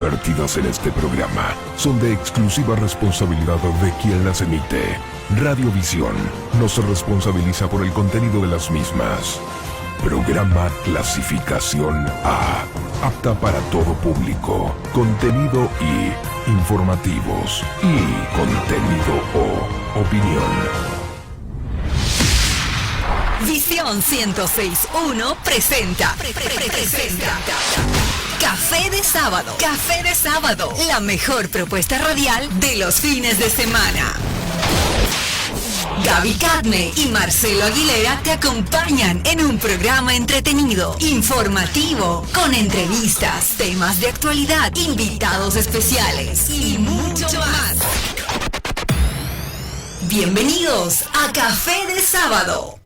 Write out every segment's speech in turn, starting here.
Vertidas en este programa son de exclusiva responsabilidad de quien las emite. Radiovisión no se responsabiliza por el contenido de las mismas. Programa clasificación A, apta para todo público. Contenido I, informativos. Y contenido O, opinión. Visión 106.1 presenta. Café de Sábado. Café de Sábado. La mejor propuesta radial de los fines de semana. Gaby Cadme y Marcelo Aguilera te acompañan en un programa entretenido, informativo, con entrevistas, temas de actualidad, invitados especiales y mucho más. Bienvenidos a Café de Sábado.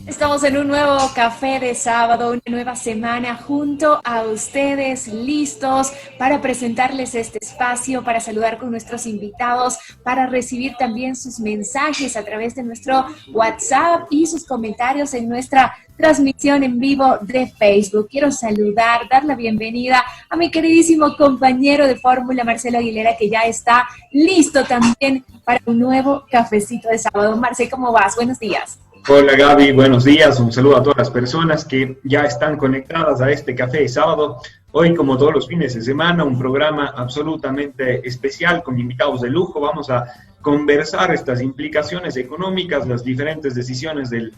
Estamos en un nuevo Café de Sábado, una nueva semana junto a ustedes, listos para presentarles este espacio, para saludar con nuestros invitados, para recibir también sus mensajes a través de nuestro WhatsApp y sus comentarios en nuestra transmisión en vivo de Facebook. Quiero saludar, dar la bienvenida a mi queridísimo compañero de fórmula, Marcelo Aguilera, que ya está listo también para un nuevo cafecito de sábado. Marcelo, ¿cómo vas? Buenos días. Hola Gaby, buenos días, un saludo a todas las personas que ya están conectadas a este Café de Sábado. Hoy, como todos los fines de semana, un programa absolutamente especial con invitados de lujo. Vamos a conversar estas implicaciones económicas, las diferentes decisiones del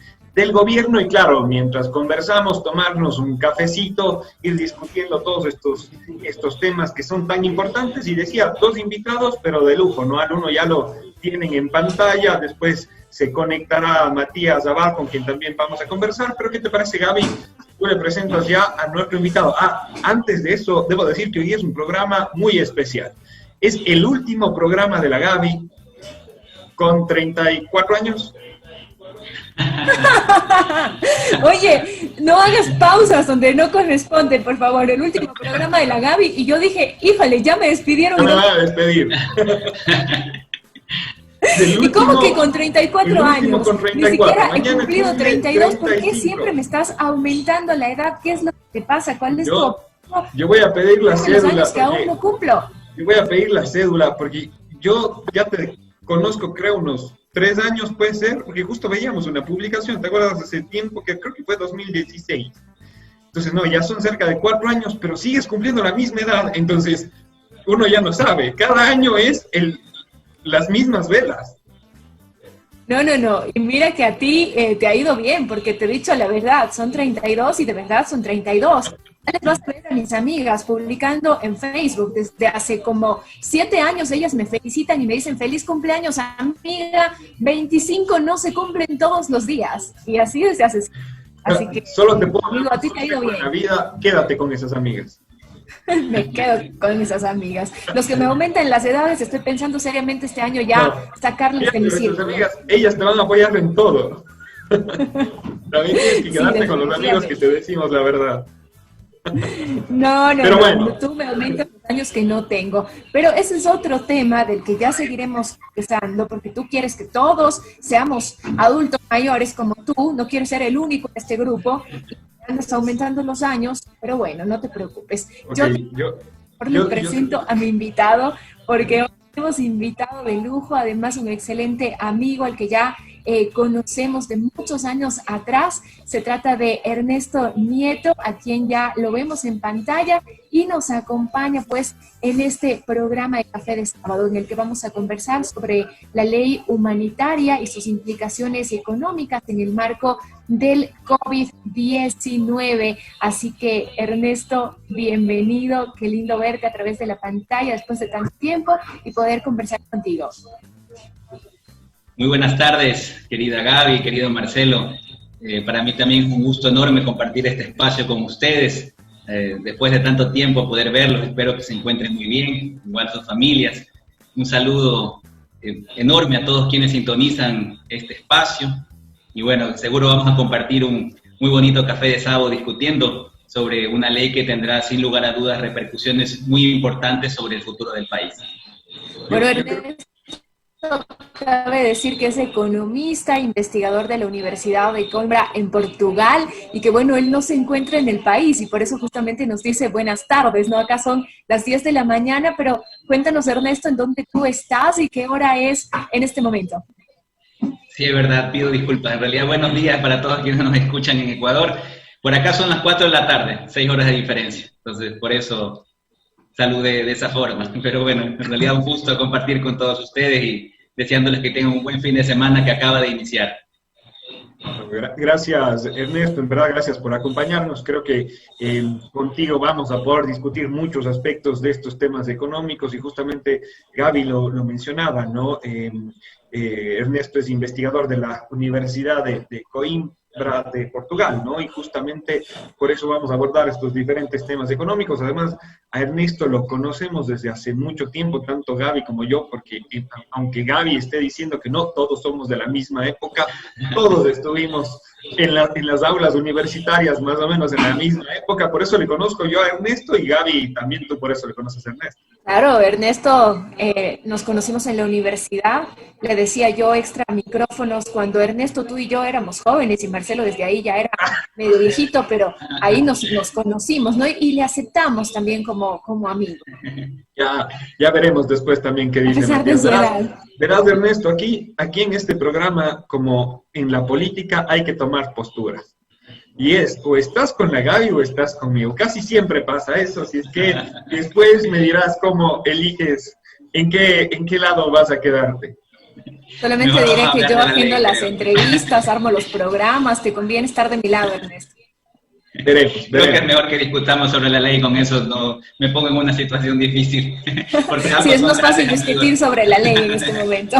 gobierno y claro, mientras conversamos, tomarnos un cafecito, ir discutiendo todos estos temas que son tan importantes. Y decía, dos invitados, pero de lujo, ¿no? Al uno ya lo tienen en pantalla, después se conectará Matías Abad, con quien también vamos a conversar. Pero ¿qué te parece, Gaby? Tú le presentas ya a nuestro invitado. Antes de eso, debo decir que hoy es un programa muy especial. Es el último programa de la Gaby con 34 años. Oye, no hagas pausas donde no corresponden, por favor. El último programa de la Gaby. Y yo dije, híjole, ya me despidieron. No me van a despedir. ¿Y cómo que con 34 años? Con 34. Ni siquiera he Mañana cumplido 32. ¿Por qué 35. siempre me estás aumentando la edad? ¿Qué es lo que te pasa? ¿Cuál es tu...? Yo voy a pedir la cédula. Los años que aún no cumplo. Yo voy a pedir la cédula porque yo ya te conozco, creo, unos 3 años, puede ser, porque justo veíamos una publicación, ¿te acuerdas? Hace tiempo, que creo que fue 2016. Entonces, no, ya son cerca de 4 años, pero sigues cumpliendo la misma edad. Entonces, uno ya no sabe. Cada año es las mismas velas. No. Y mira que a ti te ha ido bien, porque te he dicho la verdad, son 32 y de verdad son 32. Ya les vas a ver a mis amigas publicando en Facebook desde hace como 7 años. Ellas me felicitan y me dicen, feliz cumpleaños, amiga. 25 no se cumplen todos los días. Y así desde hace... Así que, solo te puedo amigo, a ti te ha ido bien. En la vida, quédate con esas amigas. Me quedo con esas amigas. Los que me aumentan las edades, estoy pensando seriamente este año ya sacarles de mi círculo. Amigas, ellas te van a apoyar en todo. También tienes que quedarte con los amigos que te decimos la verdad. No, pero bueno. Tú me aumentas los años que no tengo. Pero ese es otro tema del que ya seguiremos conversando, porque tú quieres que todos seamos adultos mayores como tú, no quieres ser el único en este grupo. Andas aumentando los años, pero bueno, no te preocupes. Okay, yo presento a mi invitado, porque hoy hemos invitado de lujo, además un excelente amigo al que ya conocemos de muchos años atrás. Se trata de Ernesto Nieto, a quien ya lo vemos en pantalla y nos acompaña pues en este programa de Café de Sábado, en el que vamos a conversar sobre la ley humanitaria y sus implicaciones económicas en el marco del COVID-19. Así que, Ernesto, bienvenido, qué lindo verte a través de la pantalla después de tanto tiempo y poder conversar contigo. Muy buenas tardes, querida Gaby, querido Marcelo. Para mí también es un gusto enorme compartir este espacio con ustedes. Después de tanto tiempo poder verlos, espero que se encuentren muy bien, igual sus familias. Un saludo enorme a todos quienes sintonizan este espacio. Y bueno, seguro vamos a compartir un muy bonito café de sábado discutiendo sobre una ley que tendrá sin lugar a dudas repercusiones muy importantes sobre el futuro del país. Bueno, Ernesto, Cabe decir que es economista, investigador de la Universidad de Coimbra en Portugal y que bueno, él no se encuentra en el país y por eso justamente nos dice buenas tardes, ¿no? Acá son las 10 de la mañana, pero cuéntanos, Ernesto, en dónde tú estás y qué hora es en este momento. Sí, es verdad, pido disculpas. En realidad, buenos días para todos quienes nos escuchan en Ecuador. Por acá son las 4 de la tarde, 6 horas de diferencia. Entonces, por eso saludé de esa forma. Pero bueno, en realidad un gusto compartir con todos ustedes y deseándoles que tengan un buen fin de semana que acaba de iniciar. Gracias, Ernesto, en verdad gracias por acompañarnos. Creo que contigo vamos a poder discutir muchos aspectos de estos temas económicos y justamente Gaby lo mencionaba, ¿no? Ernesto es investigador de la Universidad de Coimbra de Portugal, ¿no? Y justamente por eso vamos a abordar estos diferentes temas económicos. Además, a Ernesto lo conocemos desde hace mucho tiempo, tanto Gaby como yo, porque aunque Gaby esté diciendo que no todos somos de la misma época, todos estuvimos en las aulas universitarias más o menos en la misma época, por eso le conozco yo a Ernesto y Gaby también tú por eso le conoces a Ernesto. Claro, Ernesto, nos conocimos en la universidad, le decía yo extra micrófonos cuando Ernesto, tú y yo éramos jóvenes y Marcelo desde ahí ya era medio viejito, pero ahí nos conocimos, ¿no? Y le aceptamos también como amigo. Ya veremos después también qué dice Matías. Verás, Ernesto, aquí en este programa, como en la política, hay que tomar posturas. Y es, o estás con la Gaby o estás conmigo. Casi siempre pasa eso, si es que después me dirás cómo eliges, en qué lado vas a quedarte. Solamente diré que yo haciendo las entrevistas, armo los programas, te conviene estar de mi lado, Ernesto. Veremos. Creo que es mejor que discutamos sobre la ley, con eso no me pongo en una situación difícil. Porque sí, es más fácil discutir sobre la ley en este momento.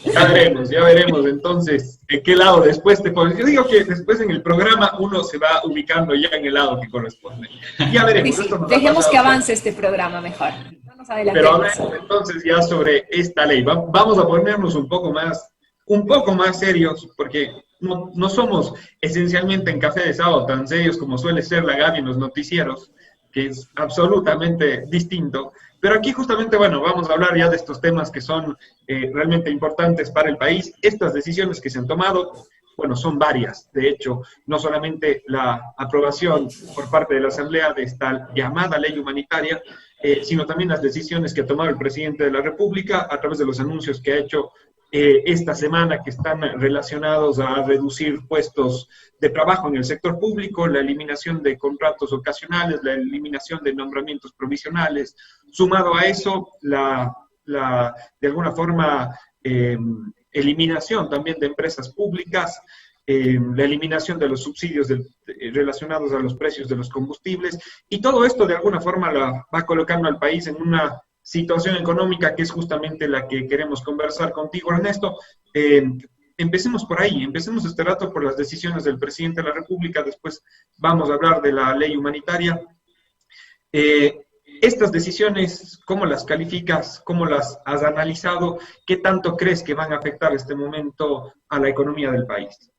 Ya veremos entonces en qué lado después te pones. Yo digo que después en el programa uno se va ubicando ya en el lado que corresponde. Ya veremos. Sí, dejemos que avance este programa mejor. No nos adelantemos. Pero hablemos entonces ya sobre esta ley. Vamos a ponernos un poco más serios, porque no somos esencialmente en Café de Sábado tan serios como suele ser la Gaby en los noticieros, que es absolutamente distinto. Pero aquí justamente, bueno, vamos a hablar ya de estos temas que son realmente importantes para el país. Estas decisiones que se han tomado, bueno, son varias. De hecho, no solamente la aprobación por parte de la Asamblea de esta llamada ley humanitaria, sino también las decisiones que ha tomado el presidente de la República a través de los anuncios que ha hecho esta semana, que están relacionados a reducir puestos de trabajo en el sector público, la eliminación de contratos ocasionales, la eliminación de nombramientos provisionales. Sumado a eso, de alguna forma, eliminación también de empresas públicas, la eliminación de los subsidios relacionados a los precios de los combustibles, y todo esto de alguna forma la va colocando al país en una situación económica que es justamente la que queremos conversar contigo, Ernesto. Empecemos por ahí, empecemos este rato por las decisiones del presidente de la República, después vamos a hablar de la ley humanitaria. Estas decisiones, ¿cómo las calificas? ¿Cómo las has analizado? ¿Qué tanto crees que van a afectar este momento a la economía del país?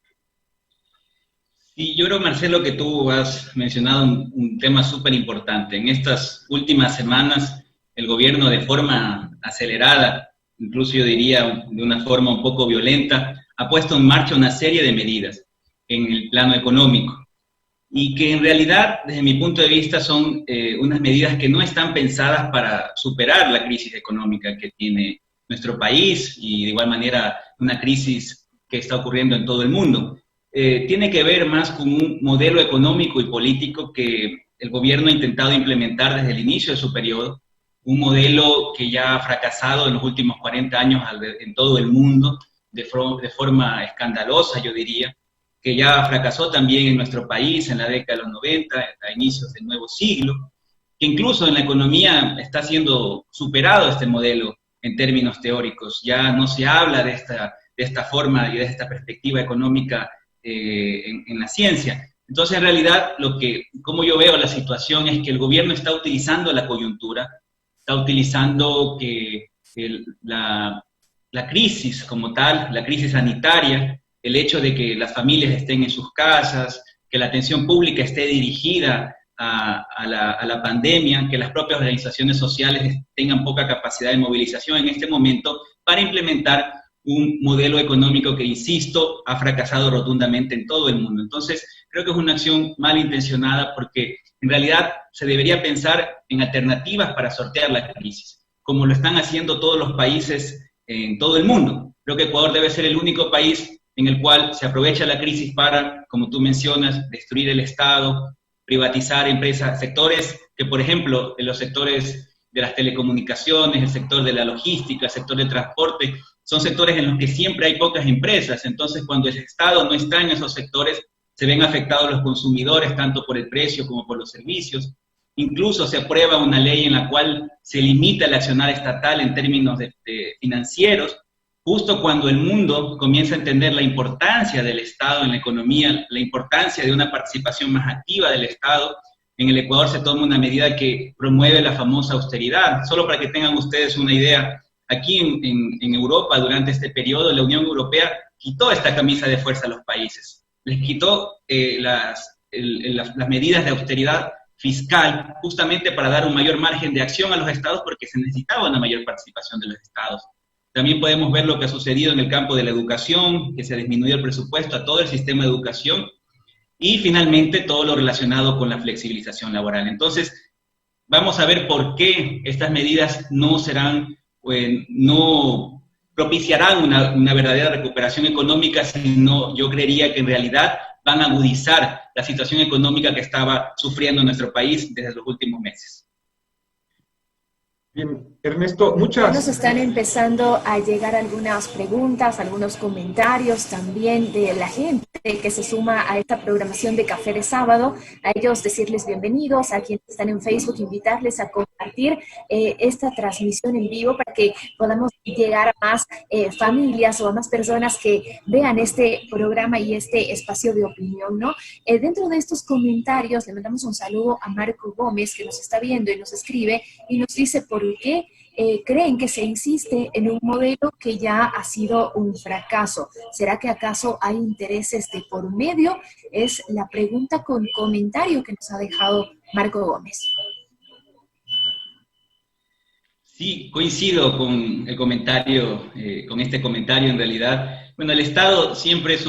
Sí, yo creo, Marcelo, que tú has mencionado un tema súper importante. En estas últimas semanas, el gobierno de forma acelerada, incluso yo diría de una forma un poco violenta, ha puesto en marcha una serie de medidas en el plano económico y que en realidad, desde mi punto de vista, son unas medidas que no están pensadas para superar la crisis económica que tiene nuestro país y de igual manera una crisis que está ocurriendo en todo el mundo. Tiene que ver más con un modelo económico y político que el gobierno ha intentado implementar desde el inicio de su periodo, un modelo que ya ha fracasado en los últimos 40 años en todo el mundo, de forma escandalosa, yo diría, que ya fracasó también en nuestro país en la década de los 90, a inicios del nuevo siglo, que incluso en la economía está siendo superado este modelo en términos teóricos. Ya no se habla de esta forma y de esta perspectiva económica en la ciencia. Entonces, en realidad, como yo veo la situación es que el gobierno está utilizando la coyuntura, está utilizando que la crisis como tal, la crisis sanitaria, el hecho de que las familias estén en sus casas, que la atención pública esté dirigida a la pandemia, que las propias organizaciones sociales tengan poca capacidad de movilización en este momento para implementar un modelo económico que, insisto, ha fracasado rotundamente en todo el mundo. Entonces, creo que es una acción malintencionada porque en realidad se debería pensar en alternativas para sortear la crisis, como lo están haciendo todos los países en todo el mundo. Creo que Ecuador debe ser el único país en el cual se aprovecha la crisis para, como tú mencionas, destruir el Estado, privatizar empresas, sectores que, por ejemplo, en los sectores de las telecomunicaciones, el sector de la logística, el sector del transporte, son sectores en los que siempre hay pocas empresas. Entonces, cuando el Estado no está en esos sectores, se ven afectados los consumidores, tanto por el precio como por los servicios. Incluso se aprueba una ley en la cual se limita el accionar estatal en términos financieros, justo cuando el mundo comienza a entender la importancia del Estado en la economía, la importancia de una participación más activa del Estado. En el Ecuador se toma una medida que promueve la famosa austeridad. Solo para que tengan ustedes una idea, aquí en Europa, durante este periodo, la Unión Europea quitó esta camisa de fuerza a los países. Les quitó las medidas de austeridad fiscal, justamente para dar un mayor margen de acción a los estados, porque se necesitaba una mayor participación de los estados. También podemos ver lo que ha sucedido en el campo de la educación, que se ha disminuido el presupuesto a todo el sistema de educación, y finalmente todo lo relacionado con la flexibilización laboral. Entonces, vamos a ver por qué estas medidas no propiciarán una verdadera recuperación económica, sino yo creería que en realidad van a agudizar la situación económica que estaba sufriendo nuestro país desde los últimos meses. Bien, Ernesto, Nos están empezando a llegar algunas preguntas, algunos comentarios también de la gente que se suma a esta programación de Café de Sábado. A ellos decirles bienvenidos, a quienes están en Facebook, invitarles a compartir esta transmisión en vivo para que podamos llegar a más familias o a más personas que vean este programa y este espacio de opinión, ¿no? Dentro de estos comentarios le mandamos un saludo a Marco Gómez, que nos está viendo y nos escribe y nos dice por qué creen que se insiste en un modelo que ya ha sido un fracaso. ¿Será que acaso hay intereses de por medio? Es la pregunta con comentario que nos ha dejado Marco Gómez. Sí, coincido con el comentario, con este comentario en realidad. Bueno, el Estado siempre es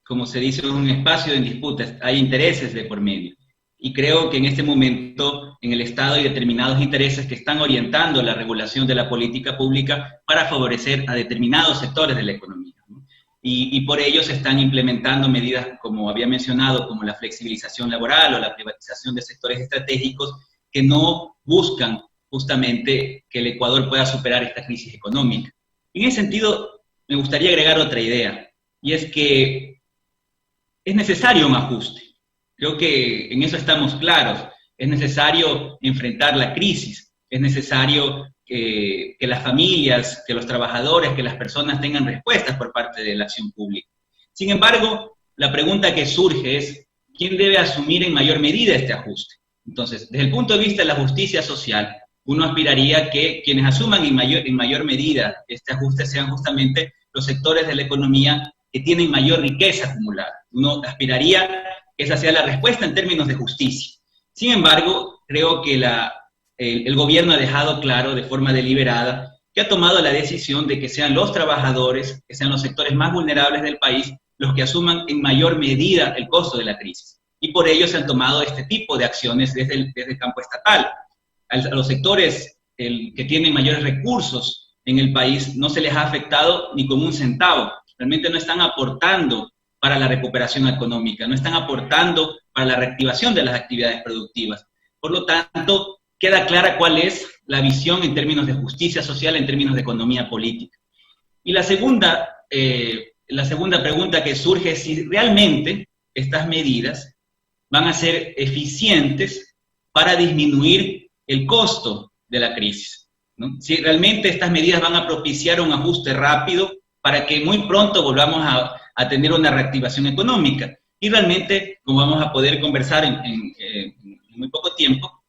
como se dice, un espacio de disputas, hay intereses de por medio. Y creo que en este momento en el Estado hay determinados intereses que están orientando la regulación de la política pública para favorecer a determinados sectores de la economía, ¿no? Y por ello se están implementando medidas, como había mencionado, como la flexibilización laboral o la privatización de sectores estratégicos que no buscan justamente que el Ecuador pueda superar esta crisis económica. En ese sentido, me gustaría agregar otra idea, y es que es necesario un ajuste. Creo que en eso estamos claros. Es necesario enfrentar la crisis, es necesario que las familias, que los trabajadores, que las personas tengan respuestas por parte de la acción pública. Sin embargo, la pregunta que surge es, ¿quién debe asumir en mayor medida este ajuste? Entonces, desde el punto de vista de la justicia social, uno aspiraría que quienes asuman en mayor medida este ajuste sean justamente los sectores de la economía que tienen mayor riqueza acumulada. Uno aspiraría que esa sea la respuesta en términos de justicia. Sin embargo, creo que el gobierno ha dejado claro de forma deliberada que ha tomado la decisión de que sean los trabajadores, que sean los sectores más vulnerables del país, los que asuman en mayor medida el costo de la crisis. Y por ello se han tomado este tipo de acciones desde el campo estatal. A los sectores que tienen mayores recursos en el país no se les ha afectado ni con un centavo. Realmente no están aportando para la recuperación económica, no están aportando para la reactivación de las actividades productivas. Por lo tanto, queda clara cuál es la visión en términos de justicia social, en términos de economía política. Y la segunda pregunta que surge es si realmente estas medidas van a ser eficientes para disminuir el costo de la crisis, ¿no? Si realmente estas medidas van a propiciar un ajuste rápido para que muy pronto volvamos a tener una reactivación económica. Y realmente, como vamos a poder conversar en muy poco tiempo,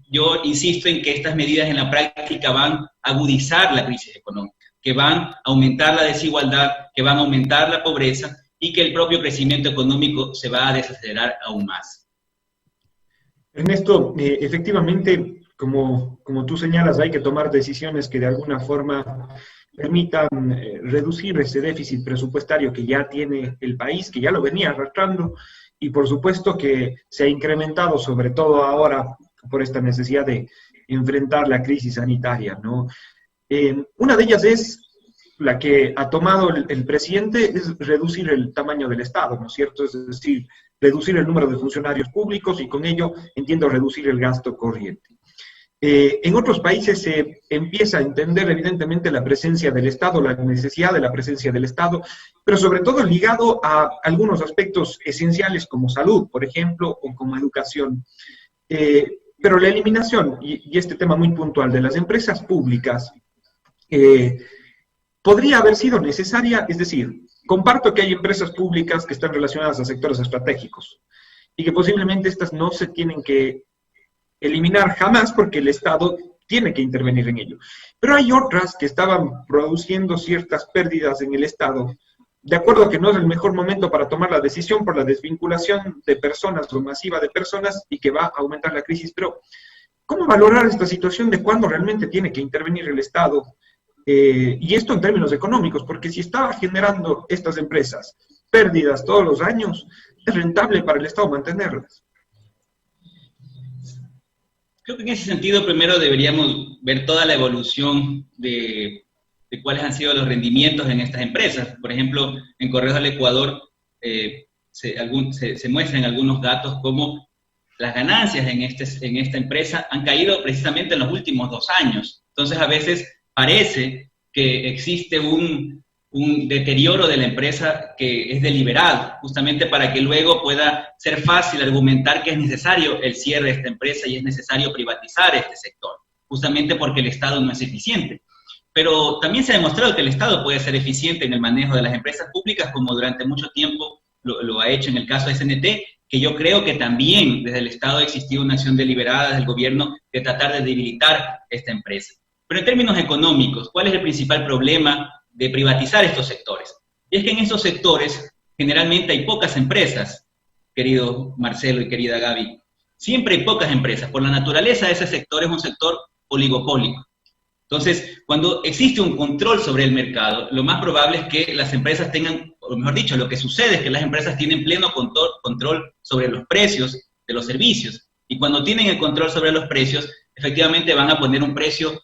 yo insisto en que estas medidas en la práctica van a agudizar la crisis económica, que van a aumentar la desigualdad, que van a aumentar la pobreza y que el propio crecimiento económico se va a desacelerar aún más. Ernesto, efectivamente, como tú señalas, hay que tomar decisiones que de alguna forma permitan reducir ese déficit presupuestario que ya tiene el país, que ya lo venía arrastrando, y por supuesto que se ha incrementado, sobre todo ahora, por esta necesidad de enfrentar la crisis sanitaria, ¿no? Una de ellas es la que ha tomado el presidente, es reducir el tamaño del Estado, ¿no es cierto? Es decir, reducir el número de funcionarios públicos y con ello, entiendo, reducir el gasto corriente. En otros países se empieza a entender evidentemente la presencia del Estado, la necesidad de la presencia del Estado, pero sobre todo ligado a algunos aspectos esenciales como salud, por ejemplo, o como educación. Pero la eliminación, y este tema muy puntual, de las empresas públicas, podría haber sido necesaria, es decir, comparto que hay empresas públicas que están relacionadas a sectores estratégicos y que posiblemente estas no se tienen que eliminar jamás porque el Estado tiene que intervenir en ello. Pero hay otras que estaban produciendo ciertas pérdidas en el Estado, de acuerdo a que no es el mejor momento para tomar la decisión por la desvinculación de personas o masiva de personas y que va a aumentar la crisis. Pero, ¿cómo valorar esta situación de cuándo realmente tiene que intervenir el Estado? Y esto en términos económicos, porque si estaba generando estas empresas pérdidas todos los años, es rentable para el Estado mantenerlas. Creo que en ese sentido primero deberíamos ver toda la evolución de cuáles han sido los rendimientos en estas empresas. Por ejemplo, en Correos del Ecuador se muestran algunos datos como las ganancias en esta empresa han caído precisamente en los últimos 2 años. Entonces, a veces parece que existe un deterioro de la empresa que es deliberado, justamente para que luego pueda ser fácil argumentar que es necesario el cierre de esta empresa y es necesario privatizar este sector, justamente porque el Estado no es eficiente. Pero también se ha demostrado que el Estado puede ser eficiente en el manejo de las empresas públicas, como durante mucho tiempo lo ha hecho en el caso de SNT, que yo creo que también desde el Estado ha existido una acción deliberada del gobierno de tratar de debilitar esta empresa. Pero en términos económicos, ¿cuál es el principal problema de privatizar estos sectores? Y es que en estos sectores generalmente hay pocas empresas, querido Marcelo y querida Gaby. Siempre hay pocas empresas. Por la naturaleza de ese sector es un sector oligopólico. Entonces, cuando existe un control sobre el mercado, lo más probable es que las empresas tengan, o mejor dicho, lo que sucede es que las empresas tienen pleno control sobre los precios de los servicios. Y cuando tienen el control sobre los precios, efectivamente van a poner un precio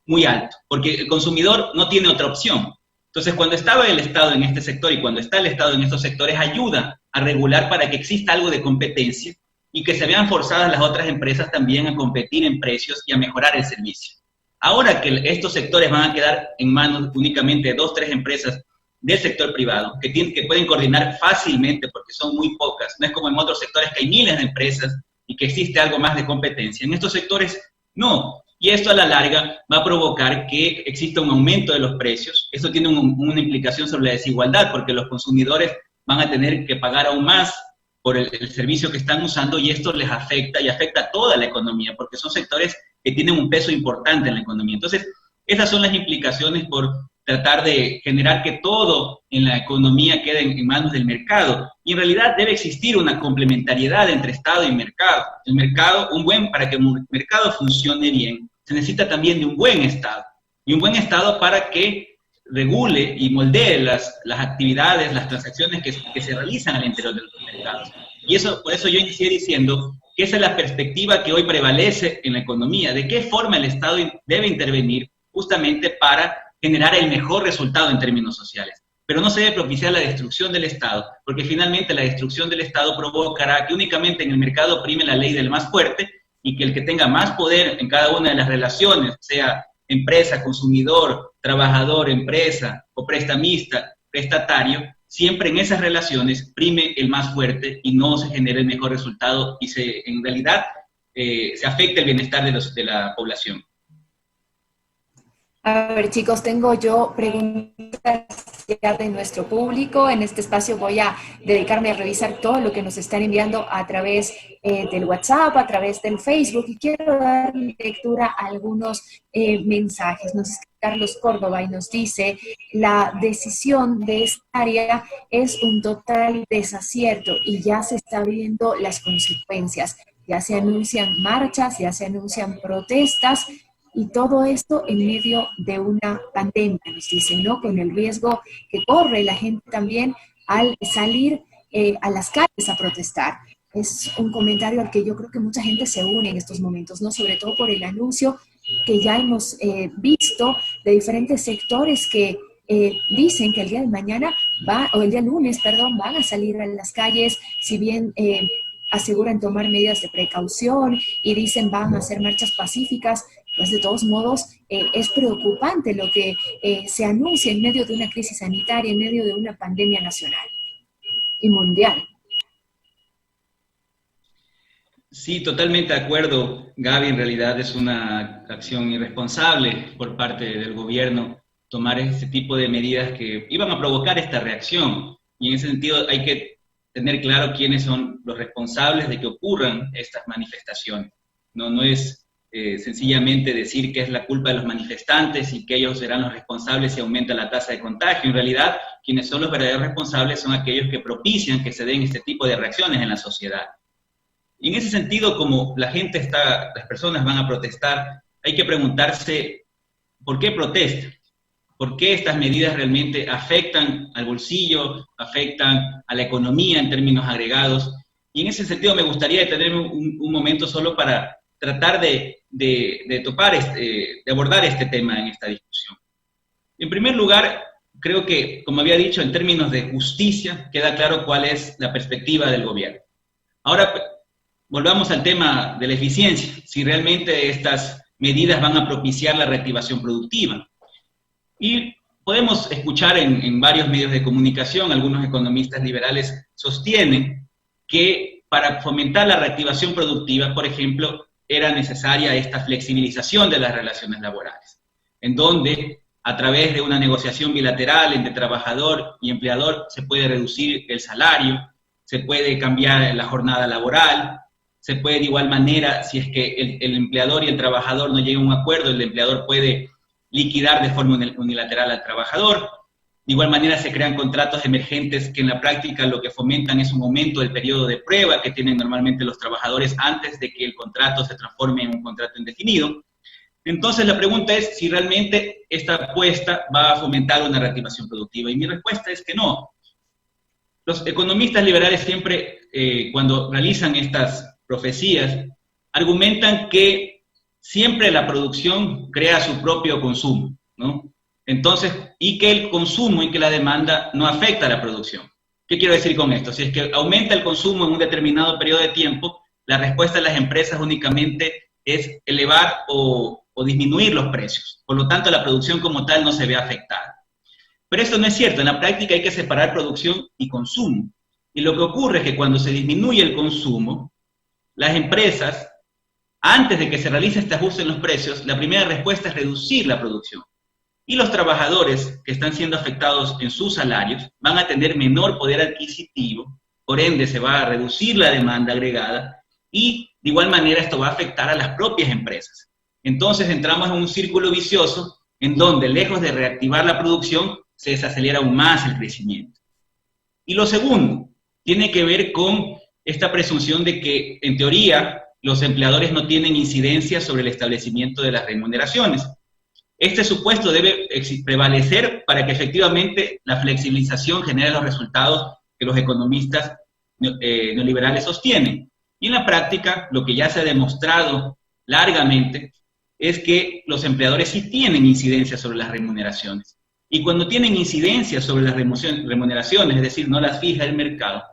muy alto, porque el consumidor no tiene otra opción. Entonces, cuando estaba el Estado en este sector y cuando está el Estado en estos sectores, ayuda a regular para que exista algo de competencia y que se vean forzadas las otras empresas también a competir en precios y a mejorar el servicio. Ahora que estos sectores van a quedar en manos únicamente de 2 o 3 empresas del sector privado, que pueden coordinar fácilmente porque son muy pocas, no es como en otros sectores que hay miles de empresas y que existe algo más de competencia. En estos sectores, no. Y esto a la larga va a provocar que exista un aumento de los precios. Esto tiene una implicación sobre la desigualdad, porque los consumidores van a tener que pagar aún más por el servicio que están usando y esto les afecta y afecta a toda la economía, porque son sectores que tienen un peso importante en la economía. Entonces, esas son las implicaciones por tratar de generar que todo en la economía quede en manos del mercado. Y en realidad debe existir una complementariedad entre Estado y mercado. El mercado, para que el mercado funcione bien, se necesita también de un buen Estado. Y un buen Estado para que regule y moldee las actividades, las transacciones que se realizan al interior de los mercados. Y por eso yo inicié diciendo que esa es la perspectiva que hoy prevalece en la economía, de qué forma el Estado debe intervenir justamente para generar el mejor resultado en términos sociales. Pero no se debe propiciar la destrucción del Estado, porque finalmente la destrucción del Estado provocará que únicamente en el mercado prime la ley del más fuerte y que el que tenga más poder en cada una de las relaciones, sea empresa, consumidor, trabajador, empresa o prestamista, prestatario, siempre en esas relaciones prime el más fuerte y no se genere el mejor resultado y en realidad se afecta el bienestar de la población. A ver, chicos, tengo yo preguntas ya de nuestro público. En este espacio voy a dedicarme a revisar todo lo que nos están enviando a través del WhatsApp, a través del Facebook, y quiero dar lectura a algunos mensajes. Nos escribe Carlos Córdoba y nos dice: la decisión de esta área es un total desacierto y ya se están viendo las consecuencias. ya se anuncian marchas, ya se anuncian protestas, y todo esto en medio de una pandemia, nos dicen, ¿no? Con el riesgo que corre la gente también al salir a las calles a protestar. Es un comentario al que yo creo que mucha gente se une en estos momentos, ¿no? Sobre todo por el anuncio que ya hemos visto de diferentes sectores que dicen que el día de mañana el día lunes, perdón, van a salir a las calles, si bien aseguran tomar medidas de precaución y dicen van a hacer marchas pacíficas, pues de todos modos es preocupante lo que se anuncia en medio de una crisis sanitaria, en medio de una pandemia nacional y mundial. Sí, totalmente de acuerdo, Gaby. En realidad es una acción irresponsable por parte del gobierno tomar este tipo de medidas que iban a provocar esta reacción. Y en ese sentido hay que tener claro quiénes son los responsables de que ocurran estas manifestaciones. No es sencillamente decir que es la culpa de los manifestantes y que ellos serán los responsables si aumenta la tasa de contagio. En realidad, quienes son los verdaderos responsables son aquellos que propician que se den este tipo de reacciones en la sociedad. Y en ese sentido, como las personas van a protestar, hay que preguntarse ¿por qué protestan? ¿Por qué estas medidas realmente afectan al bolsillo, afectan a la economía en términos agregados? Y en ese sentido me gustaría detenerme un momento solo para tratar de abordar este tema en esta discusión. En primer lugar, creo que, como había dicho, en términos de justicia, queda claro cuál es la perspectiva del gobierno. Ahora, volvamos al tema de la eficiencia, si realmente estas medidas van a propiciar la reactivación productiva. Y podemos escuchar en varios medios de comunicación, algunos economistas liberales sostienen que para fomentar la reactivación productiva, por ejemplo, era necesaria esta flexibilización de las relaciones laborales, en donde a través de una negociación bilateral entre trabajador y empleador se puede reducir el salario, se puede cambiar la jornada laboral, se puede de igual manera, si es que el empleador y el trabajador no llegan a un acuerdo, el empleador puede liquidar de forma unilateral al trabajador. De igual manera se crean contratos emergentes que en la práctica lo que fomentan es un aumento del periodo de prueba que tienen normalmente los trabajadores antes de que el contrato se transforme en un contrato indefinido. Entonces la pregunta es si realmente esta apuesta va a fomentar una reactivación productiva, y mi respuesta es que no. Los economistas liberales siempre, cuando realizan estas profecías, argumentan que siempre la producción crea su propio consumo, ¿no? Entonces, y que el consumo y que la demanda no afecta a la producción. ¿Qué quiero decir con esto? Si es que aumenta el consumo en un determinado periodo de tiempo, la respuesta de las empresas únicamente es elevar o disminuir los precios. Por lo tanto, la producción como tal no se ve afectada. Pero esto no es cierto. En la práctica hay que separar producción y consumo. Y lo que ocurre es que cuando se disminuye el consumo, las empresas, antes de que se realice este ajuste en los precios, la primera respuesta es reducir la producción. Y los trabajadores que están siendo afectados en sus salarios van a tener menor poder adquisitivo, por ende se va a reducir la demanda agregada y de igual manera esto va a afectar a las propias empresas. Entonces entramos en un círculo vicioso en donde lejos de reactivar la producción se desacelera aún más el crecimiento. Y lo segundo tiene que ver con esta presunción de que en teoría los empleadores no tienen incidencia sobre el establecimiento de las remuneraciones. Este supuesto debe prevalecer para que efectivamente la flexibilización genere los resultados que los economistas neoliberales sostienen. Y en la práctica, lo que ya se ha demostrado largamente es que los empleadores sí tienen incidencia sobre las remuneraciones. Y cuando tienen incidencia sobre las remuneraciones, es decir, no las fija el mercado,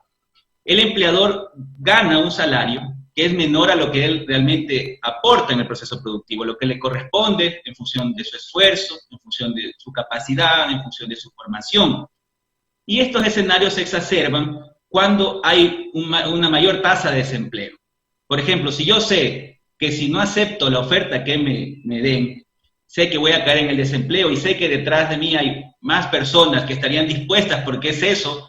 el empleador gana un salario que es menor a lo que él realmente aporta en el proceso productivo, lo que le corresponde en función de su esfuerzo, en función de su capacidad, en función de su formación. Y estos escenarios se exacerban cuando hay una mayor tasa de desempleo. Por ejemplo, si yo sé que si no acepto la oferta que me den, sé que voy a caer en el desempleo y sé que detrás de mí hay más personas que estarían dispuestas, porque es eso,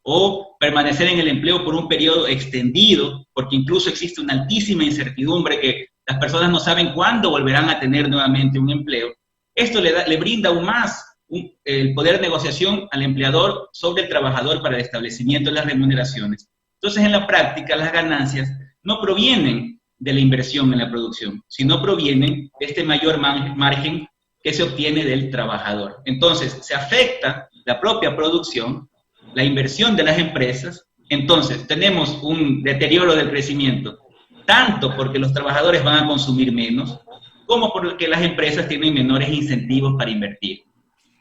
o permanecer en el empleo por un periodo extendido, porque incluso existe una altísima incertidumbre que las personas no saben cuándo volverán a tener nuevamente un empleo. Esto le brinda aún más el poder de negociación al empleador sobre el trabajador para el establecimiento de las remuneraciones. Entonces, en la práctica, las ganancias no provienen de la inversión en la producción, sino provienen de este mayor margen que se obtiene del trabajador. Entonces, se afecta la propia producción, la inversión de las empresas. Entonces, tenemos un deterioro del crecimiento, tanto porque los trabajadores van a consumir menos, como porque las empresas tienen menores incentivos para invertir.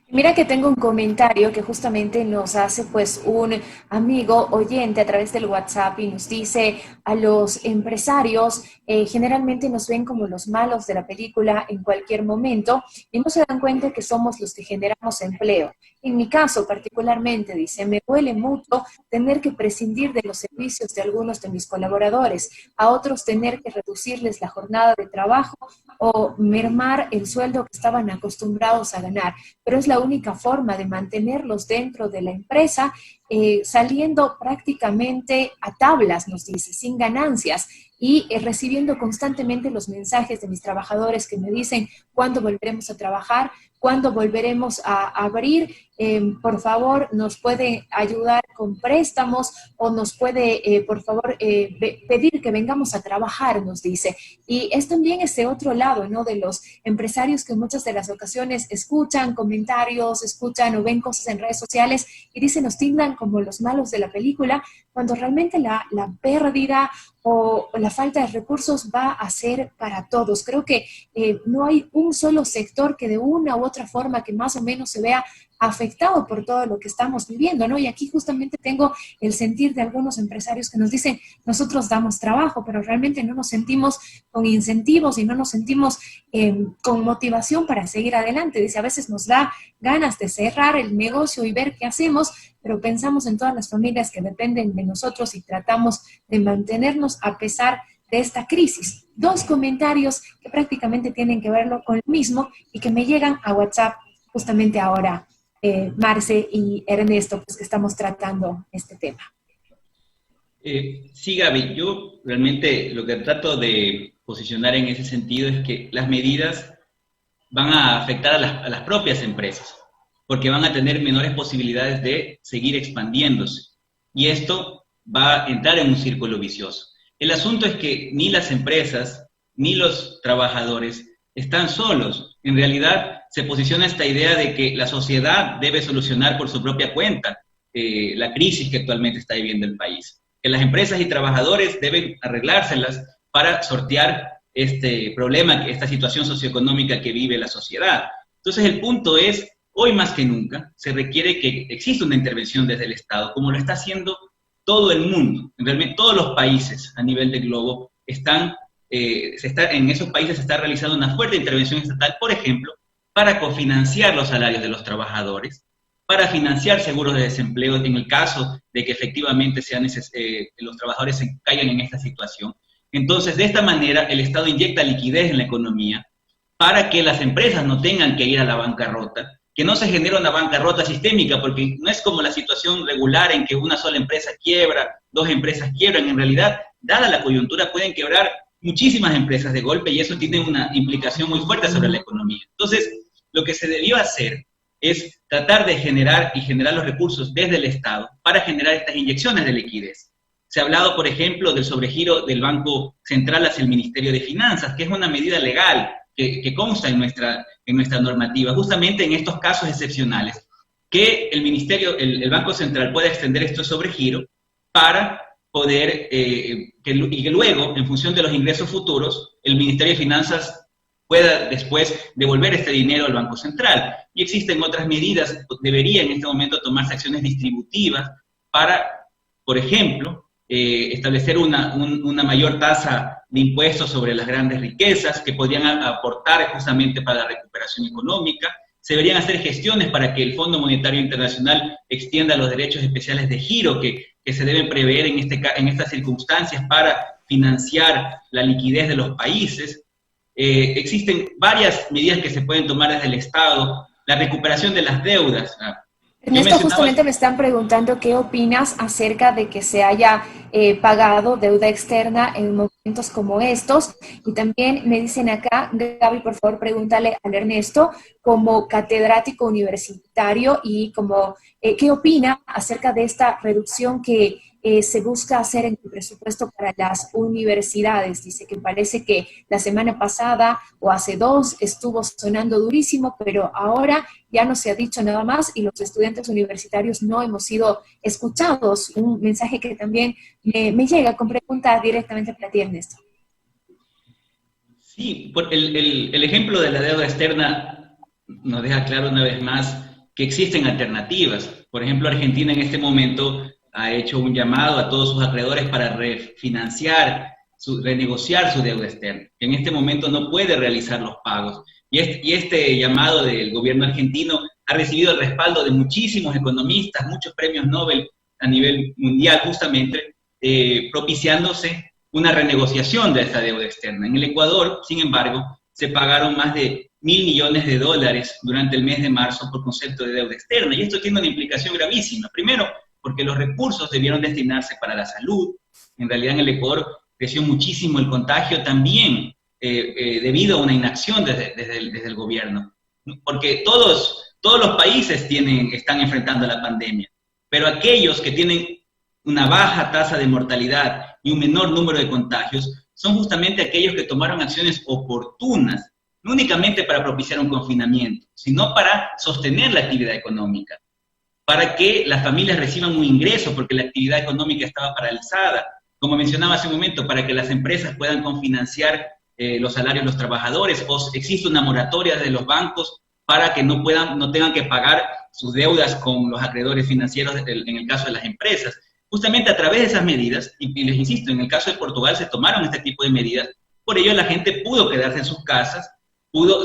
Mira que tengo un comentario que justamente nos hace pues un amigo oyente a través del WhatsApp y nos dice: a los empresarios generalmente nos ven como los malos de la película en cualquier momento y no se dan cuenta que somos los que generamos empleo. En mi caso particularmente, dice, me duele mucho tener que prescindir de los servicios de algunos de mis colaboradores, a otros tener que reducirles la jornada de trabajo o mermar el sueldo que estaban acostumbrados a ganar, pero es la única forma de mantenerlos dentro de la empresa, saliendo prácticamente a tablas, nos dice, sin ganancias, y recibiendo constantemente los mensajes de mis trabajadores que me dicen cuándo volveremos a trabajar, cuándo volveremos a abrir, por favor, nos puede ayudar con préstamos o nos puede, por favor, pedir que vengamos a trabajar, nos dice. Y es también ese otro lado, ¿no?, de los empresarios que en muchas de las ocasiones escuchan comentarios, escuchan o ven cosas en redes sociales y dicen, nos tildan como los malos de la película, cuando realmente la pérdida o la falta de recursos va a ser para todos. Creo que no hay un solo sector que de una u otra forma que más o menos se vea afectado por todo lo que estamos viviendo, ¿no? Y aquí justamente tengo el sentir de algunos empresarios que nos dicen, nosotros damos trabajo, pero realmente no nos sentimos con incentivos y no nos sentimos con motivación para seguir adelante. Dice, a veces nos da ganas de cerrar el negocio y ver qué hacemos, pero pensamos en todas las familias que dependen de nosotros y tratamos de mantenernos a pesar de esta crisis. Dos comentarios que prácticamente tienen que verlo con lo mismo y que me llegan a WhatsApp justamente ahora, Marce y Ernesto, pues que estamos tratando este tema. Sí, Gaby, yo realmente lo que trato de posicionar en ese sentido es que las medidas van a afectar a las propias empresas, porque van a tener menores posibilidades de seguir expandiéndose. Y esto va a entrar en un círculo vicioso. El asunto es que ni las empresas ni los trabajadores están solos. En realidad se posiciona esta idea de que la sociedad debe solucionar por su propia cuenta la crisis que actualmente está viviendo el país. Que las empresas y trabajadores deben arreglárselas para sortear este problema, esta situación socioeconómica que vive la sociedad. Entonces el punto es, hoy más que nunca, se requiere que exista una intervención desde el Estado, como lo está haciendo todo el mundo. Realmente todos los países a nivel del globo en esos países se está realizando una fuerte intervención estatal, por ejemplo, para cofinanciar los salarios de los trabajadores, para financiar seguros de desempleo en el caso de que efectivamente los trabajadores se caigan en esta situación. Entonces, de esta manera, el Estado inyecta liquidez en la economía para que las empresas no tengan que ir a la bancarrota, que no se genere una bancarrota sistémica, porque no es como la situación regular en que una sola empresa quiebra, dos empresas quiebran. En realidad, dada la coyuntura, pueden quebrar muchísimas empresas de golpe y eso tiene una implicación muy fuerte sobre la economía. Entonces, lo que se debió hacer es tratar de generar los recursos desde el Estado para generar estas inyecciones de liquidez. Se ha hablado, por ejemplo, del sobregiro del Banco Central hacia el Ministerio de Finanzas, que es una medida legal que consta en nuestra normativa, justamente en estos casos excepcionales, que el Banco Central pueda extender estos sobregiros para poder, y que luego, en función de los ingresos futuros, el Ministerio de Finanzas pueda después devolver este dinero al Banco Central. Y existen otras medidas, debería en este momento tomarse acciones distributivas para, por ejemplo, establecer una mayor tasa de impuestos sobre las grandes riquezas que podrían aportar justamente para la recuperación económica. Se deberían hacer gestiones para que el Fondo Monetario Internacional extienda los derechos especiales de giro que se deben prever en estas circunstancias para financiar la liquidez de los países. Existen varias medidas que se pueden tomar desde el Estado, la recuperación de las deudas. Ernesto, justamente me están preguntando qué opinas acerca de que se haya pagado deuda externa en momentos como estos. Y también me dicen acá, Gaby, por favor, pregúntale al Ernesto, como catedrático universitario y como qué opina acerca de esta reducción que se busca hacer en el presupuesto para las universidades. Dice que parece que la semana pasada o hace 2 estuvo sonando durísimo, pero ahora ya no se ha dicho nada más y los estudiantes universitarios no hemos sido escuchados. Un mensaje que también me llega con preguntas directamente para ti, Ernesto. Sí, el ejemplo de la deuda externa nos deja claro una vez más que existen alternativas. Por ejemplo, Argentina en este momento ha hecho un llamado a todos sus acreedores para refinanciar, renegociar su deuda externa, que en este momento no puede realizar los pagos. Y este llamado del gobierno argentino ha recibido el respaldo de muchísimos economistas, muchos premios Nobel a nivel mundial, justamente propiciándose una renegociación de esta deuda externa. En el Ecuador, sin embargo, se pagaron más de $1.000 millones durante el mes de marzo por concepto de deuda externa, y esto tiene una implicación gravísima. Primero, porque los recursos debieron destinarse para la salud. En realidad en el Ecuador creció muchísimo el contagio también debido a una inacción desde el gobierno, porque todos los países están enfrentando la pandemia, pero aquellos que tienen una baja tasa de mortalidad y un menor número de contagios son justamente aquellos que tomaron acciones oportunas, no únicamente para propiciar un confinamiento, sino para sostener la actividad económica, para que las familias reciban un ingreso, porque la actividad económica estaba paralizada, como mencionaba hace un momento, para que las empresas puedan confinanciar los salarios de los trabajadores, o existe una moratoria de los bancos para que no tengan que pagar sus deudas con los acreedores financieros en el caso de las empresas. Justamente a través de esas medidas, y les insisto, en el caso de Portugal se tomaron este tipo de medidas, por ello la gente pudo quedarse en sus casas,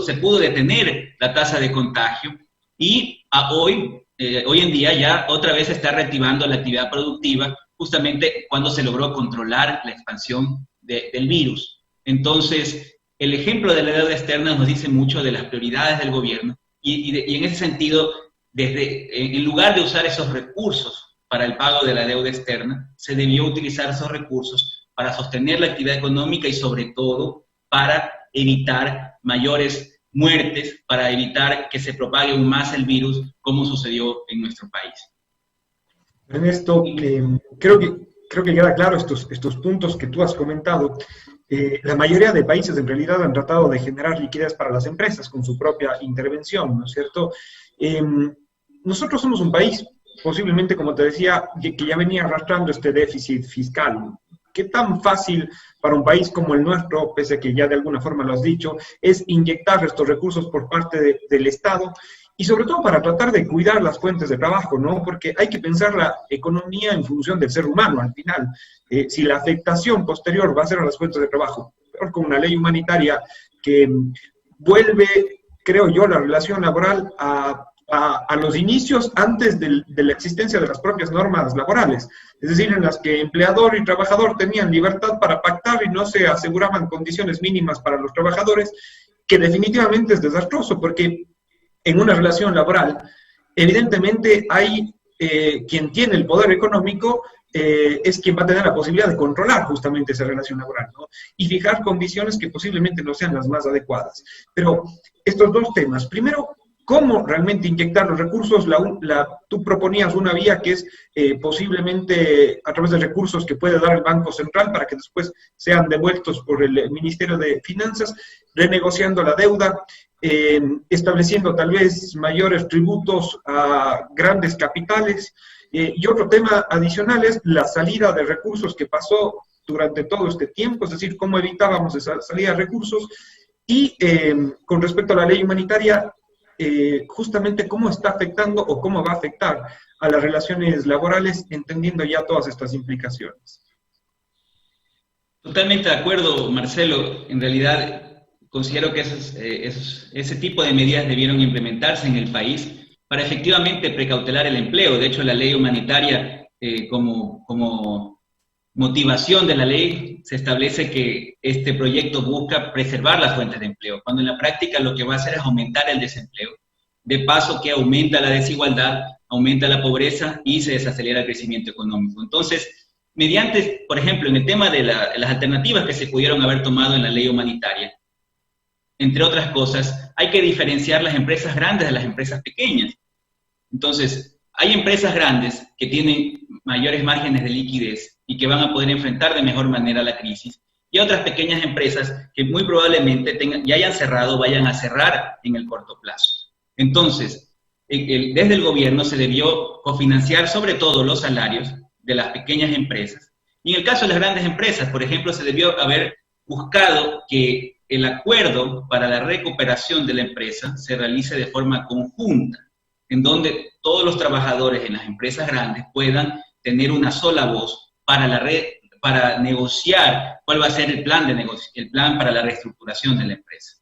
se pudo detener la tasa de contagio, y hoy en día ya otra vez se está reactivando la actividad productiva, justamente cuando se logró controlar la expansión del virus. Entonces, el ejemplo de la deuda externa nos dice mucho de las prioridades del gobierno, y en ese sentido, en lugar de usar esos recursos para el pago de la deuda externa, se debió utilizar esos recursos para sostener la actividad económica y sobre todo para evitar mayores muertes, para evitar que se propague aún más el virus, como sucedió en nuestro país. Ernesto, creo que queda claro estos puntos que tú has comentado. La mayoría de países en realidad han tratado de generar liquidez para las empresas con su propia intervención, ¿no es cierto? Nosotros somos un país, posiblemente, como te decía, que ya venía arrastrando este déficit fiscal. ¿Qué tan fácil para un país como el nuestro, pese a que ya de alguna forma lo has dicho, es inyectar estos recursos por parte del Estado? Y sobre todo para tratar de cuidar las fuentes de trabajo, ¿no? Porque hay que pensar la economía en función del ser humano al final. Si la afectación posterior va a ser a las fuentes de trabajo, peor con una ley humanitaria que vuelve, creo yo, la relación laboral a los inicios antes de la existencia de las propias normas laborales, es decir, en las que empleador y trabajador tenían libertad para pactar y no se aseguraban condiciones mínimas para los trabajadores, que definitivamente es desastroso, porque en una relación laboral, evidentemente hay quien tiene el poder económico, es quien va a tener la posibilidad de controlar justamente esa relación laboral, ¿no? Y fijar condiciones que posiblemente no sean las más adecuadas. Pero estos dos temas, primero, ¿cómo realmente inyectar los recursos? Tú proponías una vía que es posiblemente a través de recursos que puede dar el Banco Central para que después sean devueltos por el Ministerio de Finanzas, renegociando la deuda, estableciendo tal vez mayores tributos a grandes capitales. Y otro tema adicional es la salida de recursos que pasó durante todo este tiempo, es decir, cómo evitábamos esa salida de recursos. Y con respecto a la ley humanitaria, justamente cómo está afectando o cómo va a afectar a las relaciones laborales, entendiendo ya todas estas implicaciones. Totalmente de acuerdo, Marcelo. En realidad, considero que ese tipo de medidas debieron implementarse en el país para efectivamente precautelar el empleo. De hecho, la ley humanitaria, como motivación de la ley, se establece que este proyecto busca preservar las fuentes de empleo, cuando en la práctica lo que va a hacer es aumentar el desempleo, de paso que aumenta la desigualdad, aumenta la pobreza y se desacelera el crecimiento económico. Entonces, mediante, por ejemplo, en el tema de las alternativas que se pudieron haber tomado en la ley humanitaria, entre otras cosas, hay que diferenciar las empresas grandes de las empresas pequeñas. Entonces, hay empresas grandes que tienen mayores márgenes de liquidez y que van a poder enfrentar de mejor manera la crisis, y a otras pequeñas empresas que muy probablemente ya hayan cerrado, vayan a cerrar en el corto plazo. Entonces, desde el gobierno se debió cofinanciar sobre todo los salarios de las pequeñas empresas. Y en el caso de las grandes empresas, por ejemplo, se debió haber buscado que el acuerdo para la recuperación de la empresa se realice de forma conjunta, en donde todos los trabajadores en las empresas grandes puedan tener una sola voz para negociar cuál va a ser el plan para la reestructuración de la empresa.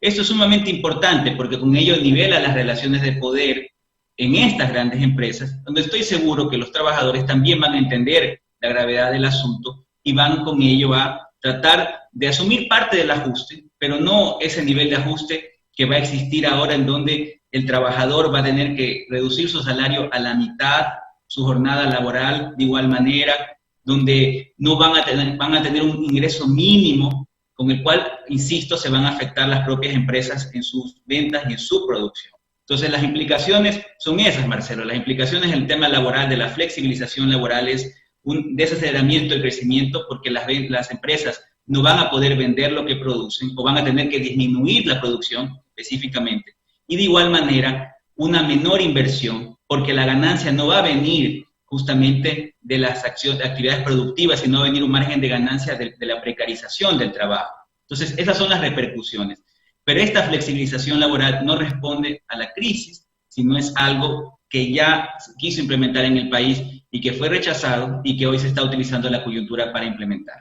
Esto es sumamente importante porque con ello nivela las relaciones de poder en estas grandes empresas, donde estoy seguro que los trabajadores también van a entender la gravedad del asunto y van con ello a tratar de asumir parte del ajuste, pero no ese nivel de ajuste que va a existir ahora en donde el trabajador va a tener que reducir su salario a la mitad, su jornada laboral de igual manera, donde no van a tener un ingreso mínimo con el cual, insisto, se van a afectar las propias empresas en sus ventas y en su producción. Entonces, las implicaciones son esas, Marcelo. Las implicaciones en el tema laboral, de la flexibilización laboral, es un desaceleramiento del crecimiento porque las empresas no van a poder vender lo que producen o van a tener que disminuir la producción específicamente. Y de igual manera, una menor inversión porque la ganancia no va a venir justamente de las actividades productivas, sino va a venir un margen de ganancia de la precarización del trabajo. Entonces, esas son las repercusiones. Pero esta flexibilización laboral no responde a la crisis, sino es algo que ya quiso implementar en el país y que fue rechazado y que hoy se está utilizando la coyuntura para implementar.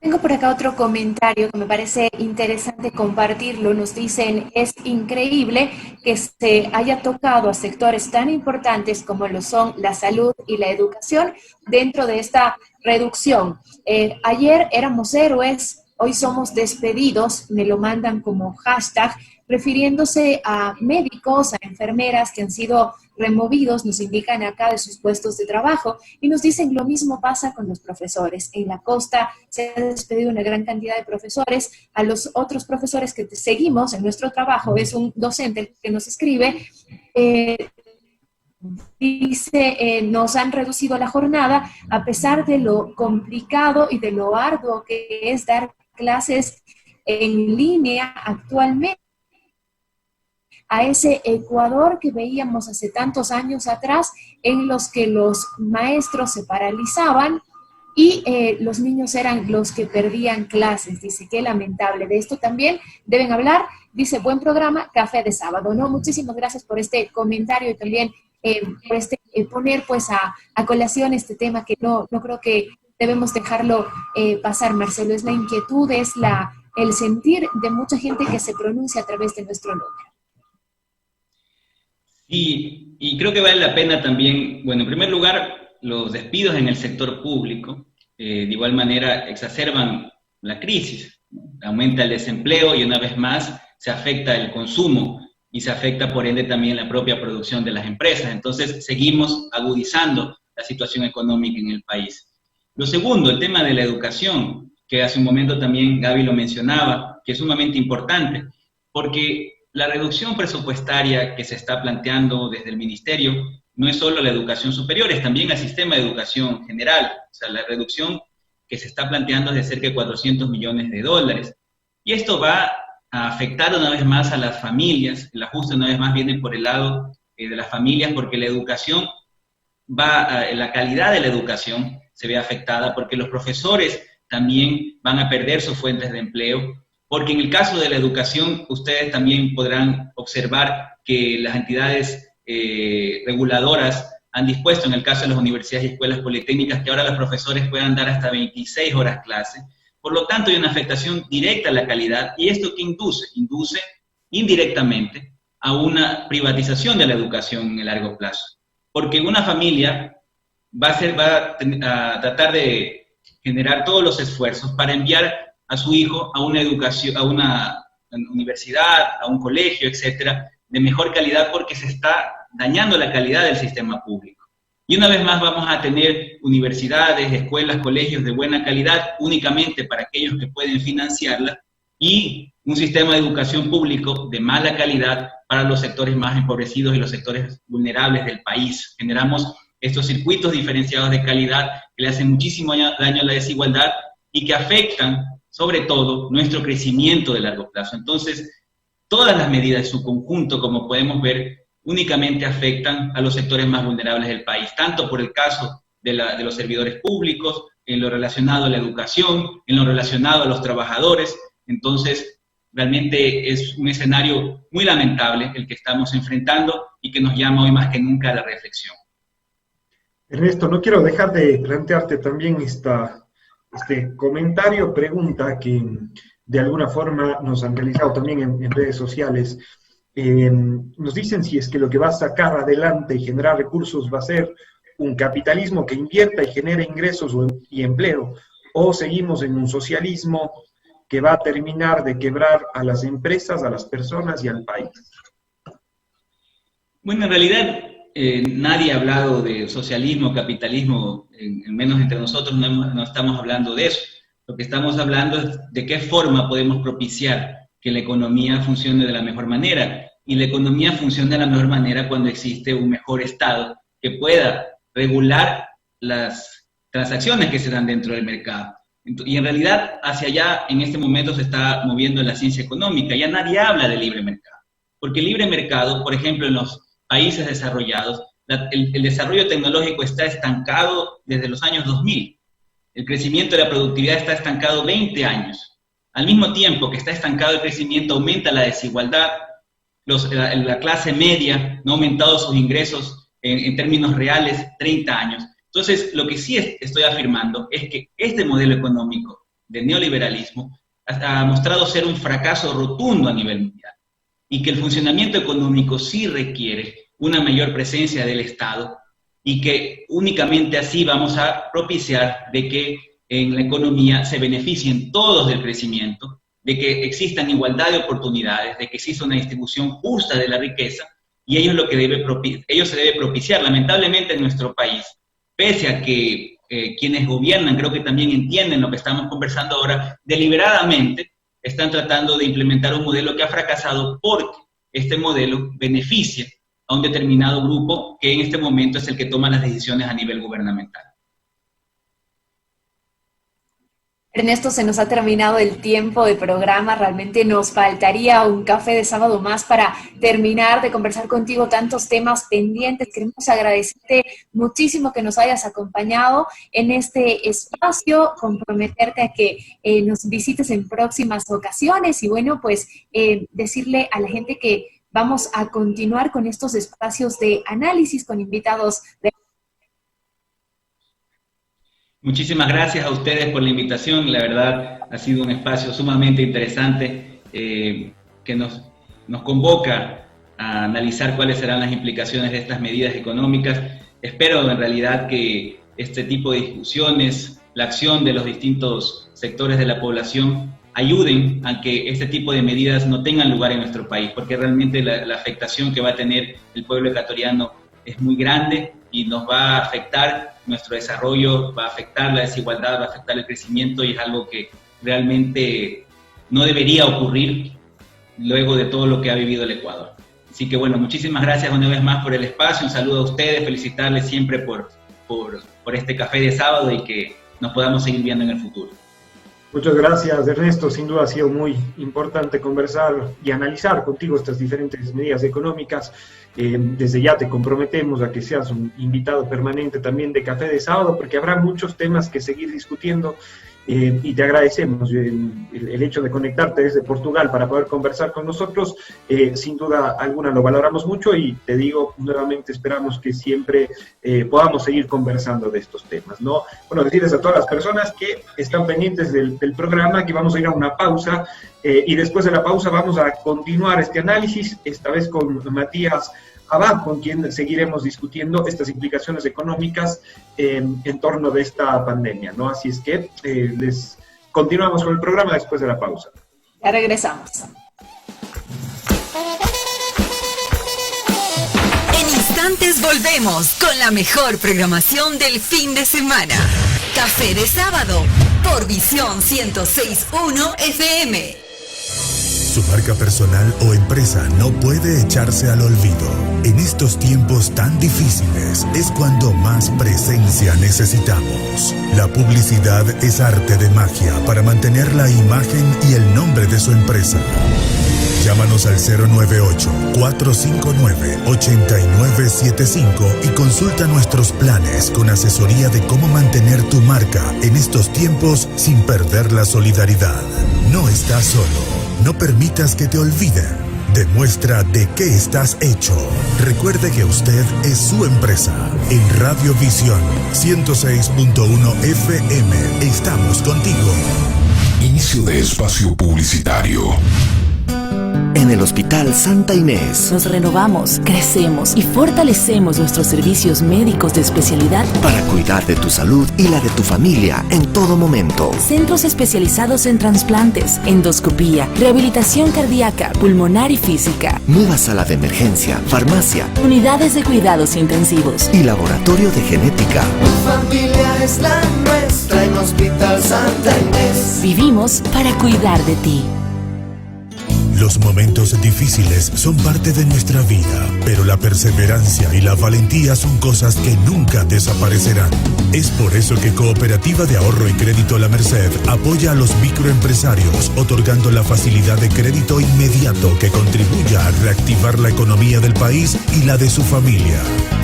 Tengo por acá otro comentario que me parece interesante compartirlo. Nos dicen, es increíble que se haya tocado a sectores tan importantes como lo son la salud y la educación dentro de esta reducción. Ayer éramos héroes, hoy somos despedidos, me lo mandan como hashtag, refiriéndose a médicos, a enfermeras que han sido removidos, nos indican acá, de sus puestos de trabajo, y nos dicen lo mismo pasa con los profesores. En la costa se ha despedido una gran cantidad de profesores. A los otros profesores que seguimos en nuestro trabajo, es un docente el que nos escribe, dice, nos han reducido la jornada a pesar de lo complicado y de lo arduo que es dar clases en línea actualmente. A ese Ecuador que veíamos hace tantos años atrás, en los que los maestros se paralizaban y los niños eran los que perdían clases. Dice, qué lamentable. De esto también deben hablar. Dice, buen programa, Café de Sábado. No, muchísimas gracias por este comentario y también por poner pues a colación este tema que no creo que debemos dejarlo pasar, Marcelo. Es la inquietud, es el sentir de mucha gente que se pronuncia a través de nuestro número. Y creo que vale la pena también, bueno, en primer lugar, los despidos en el sector público, de igual manera exacerban la crisis, aumenta el desempleo y una vez más se afecta el consumo y se afecta por ende también la propia producción de las empresas. Entonces seguimos agudizando la situación económica en el país. Lo segundo, el tema de la educación, que hace un momento también Gaby lo mencionaba, que es sumamente importante, porque la reducción presupuestaria que se está planteando desde el Ministerio no es solo la educación superior, es también el sistema de educación general. O sea, la reducción que se está planteando es de cerca de $400 millones. Y esto va a afectar una vez más a las familias. El ajuste una vez más viene por el lado de las familias, porque la educación la calidad de la educación se ve afectada, porque los profesores también van a perder sus fuentes de empleo. Porque en el caso de la educación, ustedes también podrán observar que las entidades reguladoras han dispuesto, en el caso de las universidades y escuelas politécnicas, que ahora los profesores puedan dar hasta 26 horas clase. Por lo tanto, hay una afectación directa a la calidad. ¿Y esto qué induce? Induce indirectamente a una privatización de la educación en el largo plazo. Porque una familia va a tratar de generar todos los esfuerzos para enviar a su hijo a una educación, a una universidad, a un colegio, etcétera, de mejor calidad, porque se está dañando la calidad del sistema público. Y una vez más vamos a tener universidades, escuelas, colegios de buena calidad únicamente para aquellos que pueden financiarla, y un sistema de educación público de mala calidad para los sectores más empobrecidos y los sectores vulnerables del país. Generamos estos circuitos diferenciados de calidad que le hacen muchísimo daño a la desigualdad y que afectan, sobre todo, nuestro crecimiento de largo plazo. Entonces, todas las medidas en su conjunto, como podemos ver, únicamente afectan a los sectores más vulnerables del país, tanto por el caso de los servidores públicos, en lo relacionado a la educación, en lo relacionado a los trabajadores. Entonces, realmente es un escenario muy lamentable el que estamos enfrentando y que nos llama hoy más que nunca a la reflexión. Ernesto, no quiero dejar de plantearte también este comentario, pregunta que de alguna forma nos han realizado también en redes sociales. Nos dicen si es que lo que va a sacar adelante y generar recursos va a ser un capitalismo que invierta y genere ingresos y empleo, o seguimos en un socialismo que va a terminar de quebrar a las empresas, a las personas y al país. Bueno, en realidad nadie ha hablado de socialismo, capitalismo, al menos entre nosotros no estamos hablando de eso. Lo que estamos hablando es de qué forma podemos propiciar que la economía funcione de la mejor manera. Y la economía funciona de la mejor manera cuando existe un mejor Estado que pueda regular las transacciones que se dan dentro del mercado. Y en realidad hacia allá en este momento se está moviendo la ciencia económica. Ya nadie habla de libre mercado. Porque el libre mercado, por ejemplo, en los países desarrollados, el desarrollo tecnológico está estancado desde los años 2000. El crecimiento de la productividad está estancado 20 años. Al mismo tiempo que está estancado el crecimiento, aumenta la desigualdad, la clase media no ha aumentado sus ingresos en términos reales 30 años. Entonces, lo que sí estoy afirmando es que este modelo económico de neoliberalismo ha mostrado ser un fracaso rotundo a nivel mundial y que el funcionamiento económico sí requiere una mayor presencia del Estado y que únicamente así vamos a propiciar de que en la economía se beneficien todos del crecimiento, de que existan igualdad de oportunidades, de que exista una distribución justa de la riqueza, y ello es lo que ello se debe propiciar. Lamentablemente en nuestro país, pese a que quienes gobiernan creo que también entienden lo que estamos conversando ahora, deliberadamente están tratando de implementar un modelo que ha fracasado porque este modelo beneficia a un determinado grupo que en este momento es el que toma las decisiones a nivel gubernamental. Ernesto, se nos ha terminado el tiempo de programa, realmente nos faltaría un café de sábado más para terminar de conversar contigo tantos temas pendientes. Queremos agradecerte muchísimo que nos hayas acompañado en este espacio, comprometerte a que nos visites en próximas ocasiones y bueno, pues decirle a la gente que vamos a continuar con estos espacios de análisis con invitados de... Muchísimas gracias a ustedes por la invitación, la verdad ha sido un espacio sumamente interesante que nos convoca a analizar cuáles serán las implicaciones de estas medidas económicas. Espero en realidad que este tipo de discusiones, la acción de los distintos sectores de la población ayuden a que este tipo de medidas no tengan lugar en nuestro país, porque realmente la afectación que va a tener el pueblo ecuatoriano es muy grande y nos va a afectar nuestro desarrollo, va a afectar la desigualdad, va a afectar el crecimiento y es algo que realmente no debería ocurrir luego de todo lo que ha vivido el Ecuador. Así que bueno, muchísimas gracias una vez más por el espacio, un saludo a ustedes, felicitarles siempre por este café de sábado y que nos podamos seguir viendo en el futuro. Muchas gracias, Ernesto. Sin duda ha sido muy importante conversar y analizar contigo estas diferentes medidas económicas. Desde ya te comprometemos a que seas un invitado permanente también de Café de Sábado, porque habrá muchos temas que seguir discutiendo y te agradecemos el hecho de conectarte desde Portugal para poder conversar con nosotros. Sin duda alguna lo valoramos mucho y te digo nuevamente, esperamos que siempre podamos seguir conversando de estos temas, ¿no? Bueno, decirles a todas las personas que están pendientes del programa que vamos a ir a una pausa y después de la pausa vamos a continuar este análisis, esta vez con Matías Abad, con quien seguiremos discutiendo estas implicaciones económicas en torno de esta pandemia, ¿no? Así es que les continuamos con el programa después de la pausa. Ya regresamos. En instantes volvemos con la mejor programación del fin de semana. Café de Sábado por Visión 106.1 FM. Su marca personal o empresa no puede echarse al olvido. En estos tiempos tan difíciles es cuando más presencia necesitamos. La publicidad es arte de magia para mantener la imagen y el nombre de su empresa. Llámanos al 098-459-8975 y consulta nuestros planes con asesoría de cómo mantener tu marca en estos tiempos sin perder la solidaridad. No estás solo. No permitas que te olviden. Demuestra de qué estás hecho. Recuerde que usted es su empresa. En Radio Visión 106.1 FM estamos contigo. Inicio de espacio publicitario. En el Hospital Santa Inés nos renovamos, crecemos y fortalecemos nuestros servicios médicos de especialidad para cuidar de tu salud y la de tu familia en todo momento. Centros especializados en trasplantes, endoscopía, rehabilitación cardíaca, pulmonar y física. Nueva sala de emergencia, farmacia, unidades de cuidados intensivos y laboratorio de genética. Tu familia es la nuestra en Hospital Santa Inés. Vivimos para cuidar de ti. Los momentos difíciles son parte de nuestra vida, pero la perseverancia y la valentía son cosas que nunca desaparecerán. Es por eso que Cooperativa de Ahorro y Crédito La Merced apoya a los microempresarios, otorgando la facilidad de crédito inmediato que contribuya a reactivar la economía del país y la de su familia.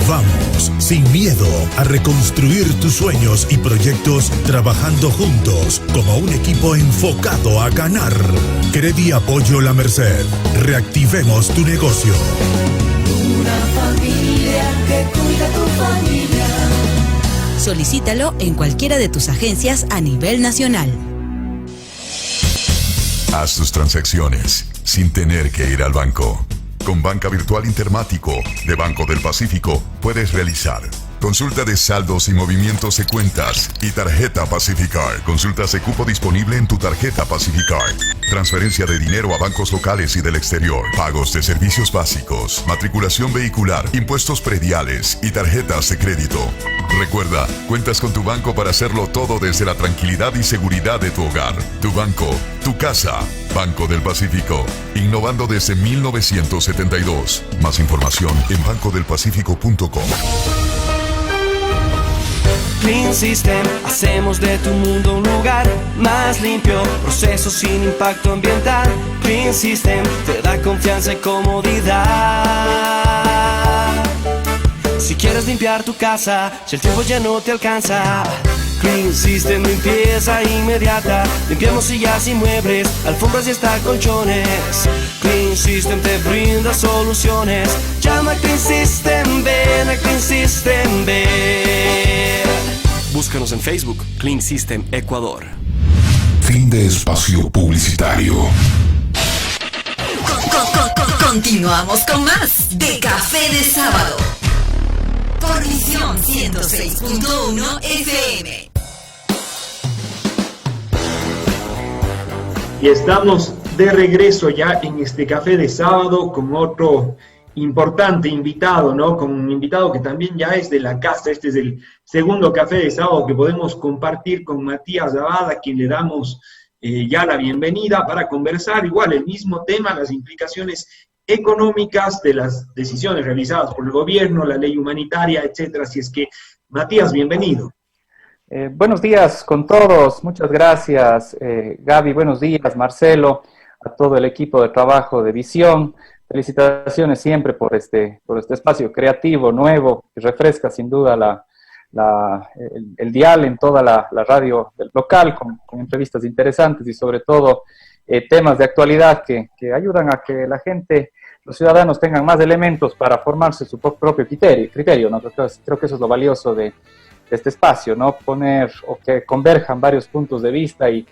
Vamos, sin miedo, a reconstruir tus sueños y proyectos trabajando juntos como un equipo enfocado a ganar. Credi Apoyo La Merced. Reactivemos tu negocio. Una familia que cuida tu familia. Solicítalo en cualquiera de tus agencias a nivel nacional. Haz tus transacciones sin tener que ir al banco. Con Banca Virtual Intermático de Banco del Pacífico puedes realizar consulta de saldos y movimientos de cuentas y tarjeta Pacificard. Consultas de cupo disponible en tu tarjeta Pacificard. Transferencia de dinero a bancos locales y del exterior. Pagos de servicios básicos, matriculación vehicular, impuestos prediales y tarjetas de crédito. Recuerda, cuentas con tu banco para hacerlo todo desde la tranquilidad y seguridad de tu hogar. Tu banco, tu casa. Banco del Pacífico. Innovando desde 1972. Más información en bancodelpacifico.com. Clean System, hacemos de tu mundo un lugar más limpio, procesos sin impacto ambiental. Clean System te da confianza y comodidad. Si quieres limpiar tu casa, si el tiempo ya no te alcanza, Clean System, limpieza inmediata. Limpiamos sillas y muebles, alfombras y hasta colchones. Clean System te brinda soluciones. Llama a Clean System, ven a Clean System, ven. Búscanos en Facebook, Clean System Ecuador. Fin de espacio publicitario. Continuamos con más de Café de Sábado por Visión 106.1 FM. Y estamos de regreso ya en este Café de Sábado con otro importante invitado, ¿no? Con un invitado que también ya es de la casa. Este es el segundo Café de Sábado que podemos compartir con Matías Abad, a quien le damos ya la bienvenida para conversar igual el mismo tema, las implicaciones económicas de las decisiones realizadas por el gobierno, la ley humanitaria, etcétera. Así es que, Matías, bienvenido. Buenos días con todos, muchas gracias, Gaby, buenos días, Marcelo, a todo el equipo de trabajo de Visión. Felicitaciones siempre por este espacio creativo, nuevo, que refresca sin duda el dial en toda la radio del local, con entrevistas interesantes y sobre todo temas de actualidad que ayudan a que la gente, los ciudadanos, tengan más elementos para formarse su propio criterio, ¿no? Creo que eso es lo valioso de este espacio, ¿no? Poner o que converjan varios puntos de vista y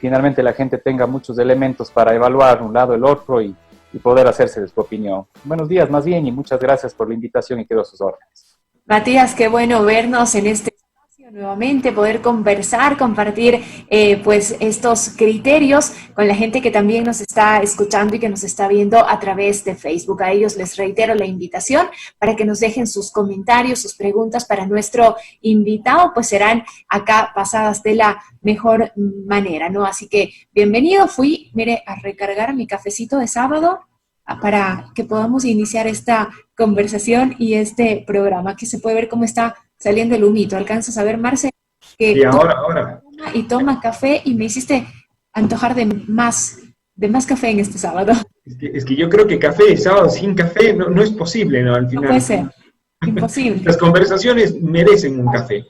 finalmente la gente tenga muchos elementos para evaluar un lado el otro y poder hacerse de su opinión. Buenos días más bien y muchas gracias por la invitación y quedo a sus órdenes. Matías, qué bueno vernos en este espacio Nuevamente poder conversar, compartir pues estos criterios con la gente que también nos está escuchando y que nos está viendo a través de Facebook. A ellos les reitero la invitación para que nos dejen sus comentarios, sus preguntas para nuestro invitado, pues serán acá pasadas de la mejor manera, ¿no? Así que bienvenido, mire, a recargar mi cafecito de sábado para que podamos iniciar esta conversación y este programa, que se puede ver cómo está saliendo el humito. ¿Alcanzas a ver, Marce? Que sí, ahora. Y toma café y me hiciste antojar de más café en este sábado. Es que yo creo que café, sábado sin café, no es posible, ¿no? Al final. No puede ser, imposible. Las conversaciones merecen un café.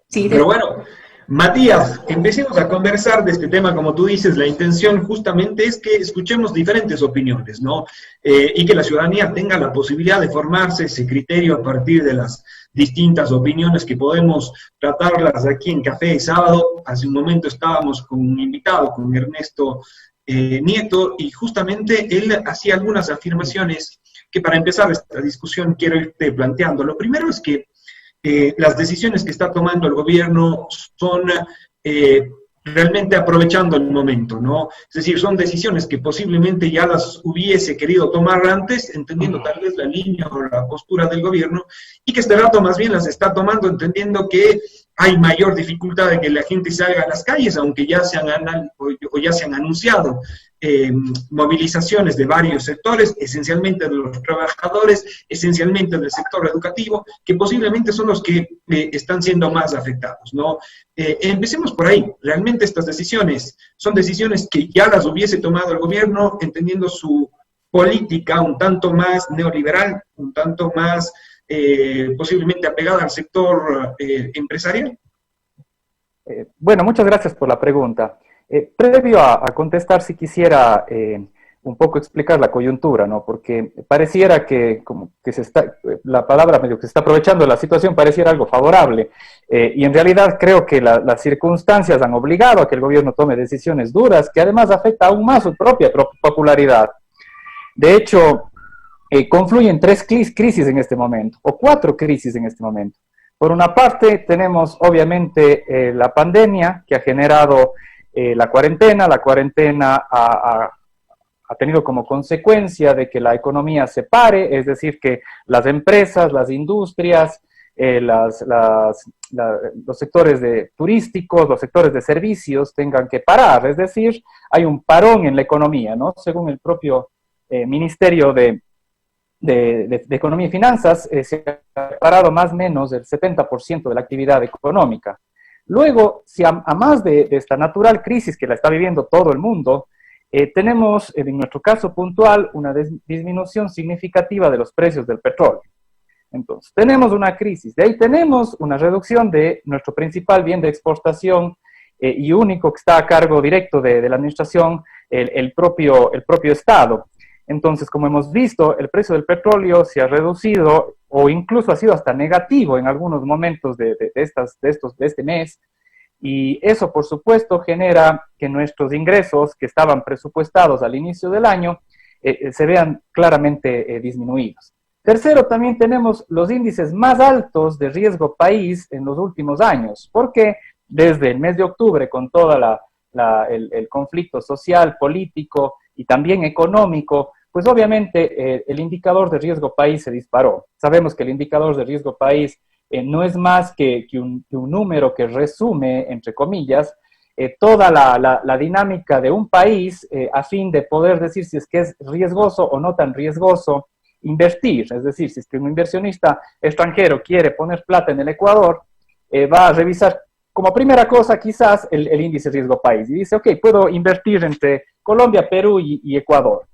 Sí, pero bueno, Matías, empecemos a conversar de este tema. Como tú dices, la intención justamente es que escuchemos diferentes opiniones, ¿no? Y que la ciudadanía tenga la posibilidad de formarse ese criterio a partir de las distintas opiniones que podemos tratarlas aquí en Café de Sábado. Hace un momento estábamos con un invitado, con Ernesto Nieto, y justamente él hacía algunas afirmaciones que para empezar esta discusión quiero irte planteando. Lo primero es que las decisiones que está tomando el gobierno son realmente aprovechando el momento, ¿no? Es decir, son decisiones que posiblemente ya las hubiese querido tomar antes, entendiendo tal vez la línea o la postura del gobierno, y que este rato más bien las está tomando entendiendo que hay mayor dificultad de que la gente salga a las calles, aunque ya se han anunciado movilizaciones de varios sectores, esencialmente de los trabajadores, esencialmente del sector educativo, que posiblemente son los que están siendo más afectados, ¿no? Empecemos por ahí. Realmente estas decisiones son decisiones que ya las hubiese tomado el gobierno, entendiendo su política un tanto más neoliberal, un tanto más posiblemente apegada al sector empresarial. Bueno, muchas gracias por la pregunta. Previo a contestar, si quisiera un poco explicar la coyuntura, ¿no? Porque pareciera que la palabra medio que se está aprovechando de la situación pareciera algo favorable, y en realidad creo que las circunstancias han obligado a que el gobierno tome decisiones duras, que además afecta aún más su propia popularidad. De hecho, confluyen 3 crisis en este momento, o 4 crisis en este momento. Por una parte, tenemos obviamente la pandemia, que ha generado la cuarentena. La cuarentena ha tenido como consecuencia de que la economía se pare, es decir, que las empresas, las industrias, los sectores turísticos, los sectores de servicios tengan que parar, es decir, hay un parón en la economía, ¿no? Según el propio Ministerio de Economía y Finanzas, se ha parado más o menos el 70% de la actividad económica. Luego, si a más de esta natural crisis que la está viviendo todo el mundo, tenemos en nuestro caso puntual una disminución significativa de los precios del petróleo. Entonces, tenemos una crisis, de ahí tenemos una reducción de nuestro principal bien de exportación y único que está a cargo directo de la administración, el propio Estado. Entonces, como hemos visto, el precio del petróleo se ha reducido o incluso ha sido hasta negativo en algunos momentos de este mes, y eso, por supuesto, genera que nuestros ingresos que estaban presupuestados al inicio del año se vean claramente disminuidos. Tercero, también tenemos los índices más altos de riesgo país en los últimos años, porque desde el mes de octubre, con todo el conflicto social, político y también económico, pues obviamente el indicador de riesgo país se disparó. Sabemos que el indicador de riesgo país no es más que un número que resume, entre comillas, toda la dinámica de un país a fin de poder decir si es que es riesgoso o no tan riesgoso invertir. Es decir, si es que un inversionista extranjero quiere poner plata en el Ecuador, va a revisar como primera cosa quizás el índice de riesgo país y dice, ok, puedo invertir entre Colombia, Perú y Ecuador.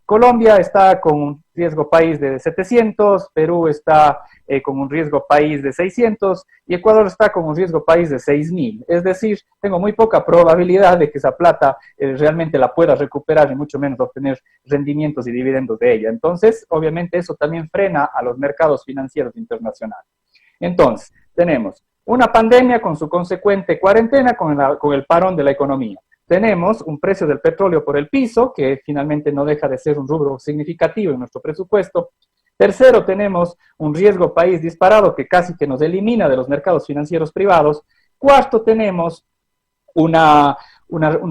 Colombia está con un riesgo país de 700, Perú está con un riesgo país de 600 y Ecuador está con un riesgo país de 6.000. Es decir, tengo muy poca probabilidad de que esa plata realmente la pueda recuperar y mucho menos obtener rendimientos y dividendos de ella. Entonces, obviamente eso también frena a los mercados financieros internacionales. Entonces, tenemos una pandemia con su consecuente cuarentena con el parón de la economía. Tenemos un precio del petróleo por el piso, que finalmente no deja de ser un rubro significativo en nuestro presupuesto. Tercero, tenemos un riesgo país disparado que casi que nos elimina de los mercados financieros privados. Cuarto, tenemos una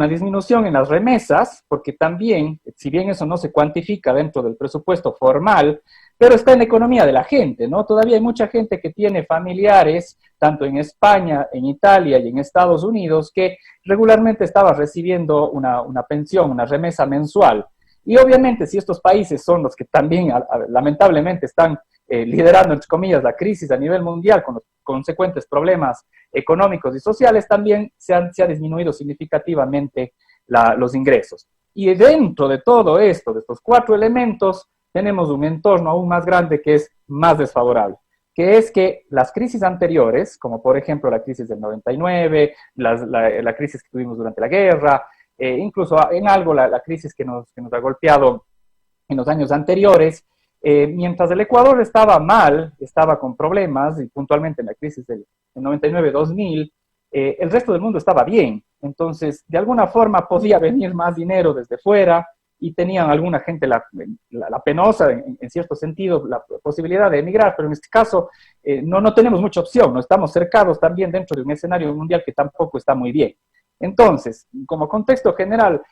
disminución en las remesas, porque también, si bien eso no se cuantifica dentro del presupuesto formal, pero está en la economía de la gente, ¿no? Todavía hay mucha gente que tiene familiares, tanto en España, en Italia y en Estados Unidos, que regularmente estaba recibiendo una pensión, una remesa mensual. Y obviamente, si estos países son los que también lamentablemente están liderando, entre comillas, la crisis a nivel mundial con los consecuentes problemas económicos y sociales, también se ha disminuido significativamente los ingresos. Y dentro de todo esto, de estos 4 elementos, tenemos un entorno aún más grande que es más desfavorable, que es que las crisis anteriores, como por ejemplo la crisis del 99, la crisis que tuvimos durante la guerra, incluso en algo la crisis que nos ha golpeado en los años anteriores, mientras el Ecuador estaba mal, estaba con problemas, y puntualmente en la crisis del 99-2000, el resto del mundo estaba bien. Entonces, de alguna forma podía venir más dinero desde fuera, y tenían alguna gente la penosa, en cierto sentido, la posibilidad de emigrar, pero en este caso no tenemos mucha opción, no estamos cercados también dentro de un escenario mundial que tampoco está muy bien. Entonces, como contexto general,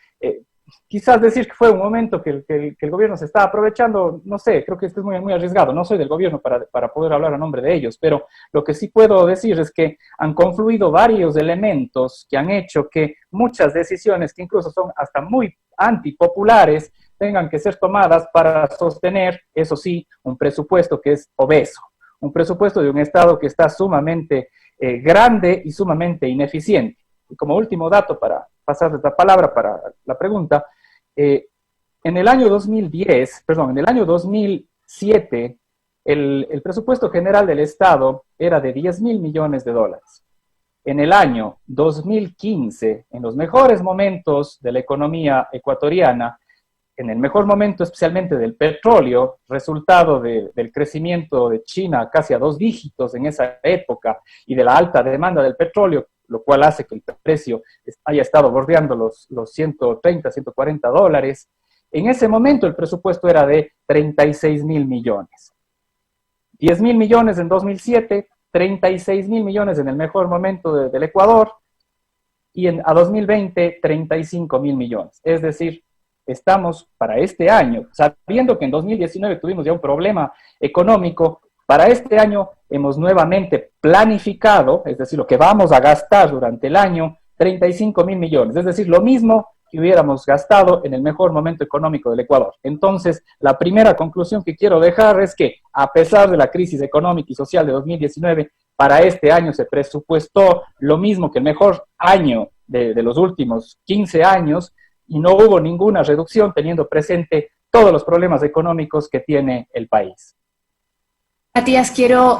quizás decir que fue un momento que el gobierno se está aprovechando, no sé, creo que esto es muy, muy arriesgado, no soy del gobierno para poder hablar a nombre de ellos, pero lo que sí puedo decir es que han confluido varios elementos que han hecho que muchas decisiones, que incluso son hasta muy antipopulares, tengan que ser tomadas para sostener, eso sí, un presupuesto que es obeso, un presupuesto de un Estado que está sumamente grande y sumamente ineficiente. Y como último dato, para pasar la palabra para la pregunta, en el año 2007, el presupuesto general del Estado era de 10.000 millones de dólares. En el año 2015, en los mejores momentos de la economía ecuatoriana, en el mejor momento especialmente del petróleo, resultado del crecimiento de China casi a 2 dígitos en esa época y de la alta demanda del petróleo, lo cual hace que el precio haya estado bordeando los 130, 140 dólares. En ese momento el presupuesto era de 36.000 millones. 10.000 millones en 2007, 36.000 millones en el mejor momento del Ecuador, y a 2020, 35.000 millones. Es decir, estamos para este año, sabiendo que en 2019 tuvimos ya un problema económico, para este año hemos nuevamente planificado, es decir, lo que vamos a gastar durante el año, 35.000 millones, es decir, lo mismo que hubiéramos gastado en el mejor momento económico del Ecuador. Entonces, la primera conclusión que quiero dejar es que, a pesar de la crisis económica y social de 2019, para este año se presupuestó lo mismo que el mejor año de los últimos 15 años, y no hubo ninguna reducción, teniendo presente todos los problemas económicos que tiene el país. Matías, quiero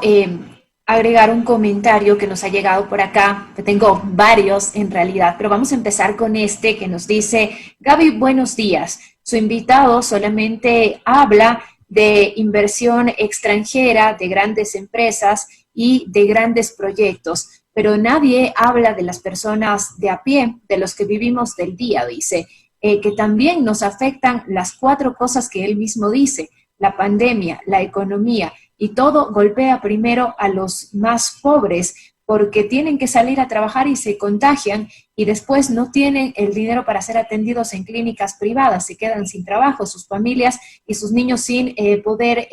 agregar un comentario que nos ha llegado por acá, que tengo varios en realidad, pero vamos a empezar con este que nos dice: Gaby, buenos días. Su invitado solamente habla de inversión extranjera, de grandes empresas y de grandes proyectos, pero nadie habla de las personas de a pie, de los que vivimos del día, dice, que también nos afectan las 4 cosas que él mismo dice: la pandemia, la economía, y todo golpea primero a los más pobres porque tienen que salir a trabajar y se contagian, y después no tienen el dinero para ser atendidos en clínicas privadas, se quedan sin trabajo, sus familias y sus niños sin poder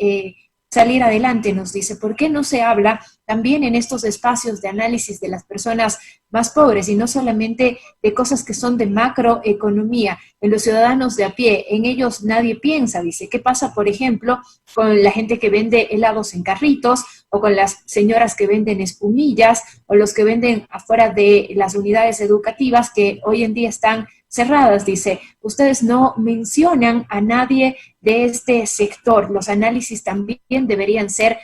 salir adelante. Nos dice, ¿por qué no se habla también en estos espacios de análisis de las personas más pobres y no solamente de cosas que son de macroeconomía, en los ciudadanos de a pie? En ellos nadie piensa, dice. ¿Qué pasa, por ejemplo, con la gente que vende helados en carritos, o con las señoras que venden espumillas, o los que venden afuera de las unidades educativas que hoy en día están cerradas? Dice, ustedes no mencionan a nadie de este sector. Los análisis también deberían ser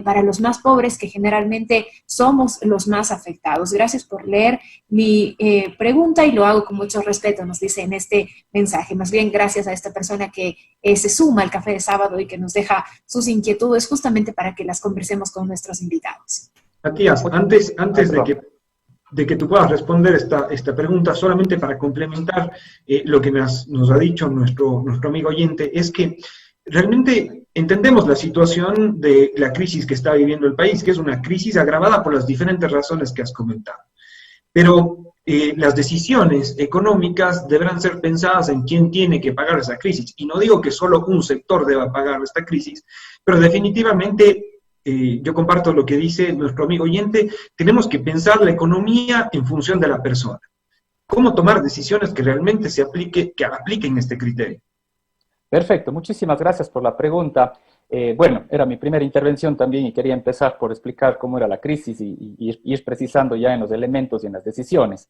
para los más pobres, que generalmente somos los más afectados. Gracias por leer mi pregunta, y lo hago con mucho respeto, nos dice en este mensaje. Más bien, gracias a esta persona que se suma al Café de Sábado y que nos deja sus inquietudes justamente para que las conversemos con nuestros invitados. Matías, antes de que tú puedas responder esta pregunta, solamente para complementar lo que nos ha dicho nuestro amigo oyente, es que realmente entendemos la situación de la crisis que está viviendo el país, que es una crisis agravada por las diferentes razones que has comentado. Pero las decisiones económicas deberán ser pensadas en quién tiene que pagar esa crisis. Y no digo que solo un sector deba pagar esta crisis, pero definitivamente yo comparto lo que dice nuestro amigo oyente, tenemos que pensar la economía en función de la persona. ¿Cómo tomar decisiones que realmente apliquen este criterio? Perfecto, muchísimas gracias por la pregunta. Bueno, era mi primera intervención también y quería empezar por explicar cómo era la crisis y ir precisando ya en los elementos y en las decisiones.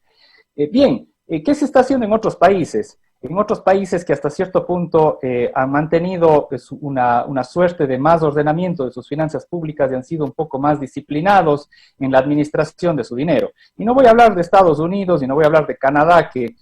Bien, ¿qué se está haciendo en otros países? En otros países que hasta cierto punto han mantenido pues, una suerte de más ordenamiento de sus finanzas públicas y han sido un poco más disciplinados en la administración de su dinero. Y no voy a hablar de Estados Unidos y no voy a hablar de Canadá, que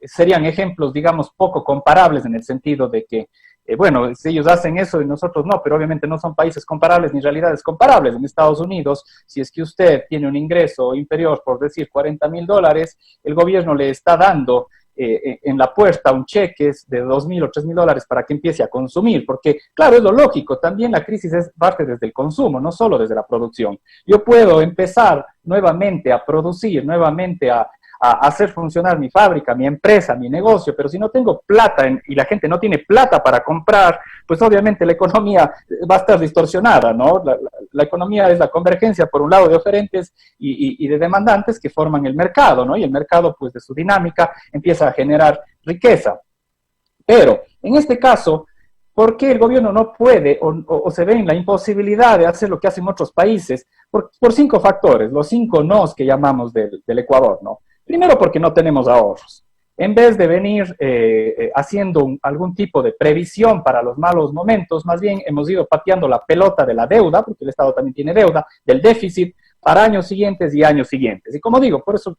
serían ejemplos, digamos, poco comparables en el sentido de que, bueno, si ellos hacen eso y nosotros no, pero obviamente no son países comparables ni realidades comparables. En Estados Unidos, si es que usted tiene un ingreso inferior, por decir, $40,000, el gobierno le está dando en la puerta un cheque de $2,000 o $3,000 para que empiece a consumir, porque claro, es lo lógico, también la crisis parte desde el consumo, no solo desde la producción. Yo puedo empezar nuevamente a producir, nuevamente a hacer funcionar mi fábrica, mi empresa, mi negocio, pero si no tengo plata y la gente no tiene plata para comprar, pues obviamente la economía va a estar distorsionada, ¿no? La economía es la convergencia, por un lado, de oferentes y de demandantes que forman el mercado, ¿no? Y el mercado, pues de su dinámica, empieza a generar riqueza. Pero, en este caso, ¿por qué el gobierno no puede o se ve en la imposibilidad de hacer lo que hacen otros países? Por 5 factores, los 5 nos que llamamos del Ecuador, ¿no? Primero, porque no tenemos ahorros. En vez de venir haciendo algún tipo de previsión para los malos momentos, más bien hemos ido pateando la pelota de la deuda, porque el Estado también tiene deuda, del déficit, para años siguientes y años siguientes. Y como digo, por eso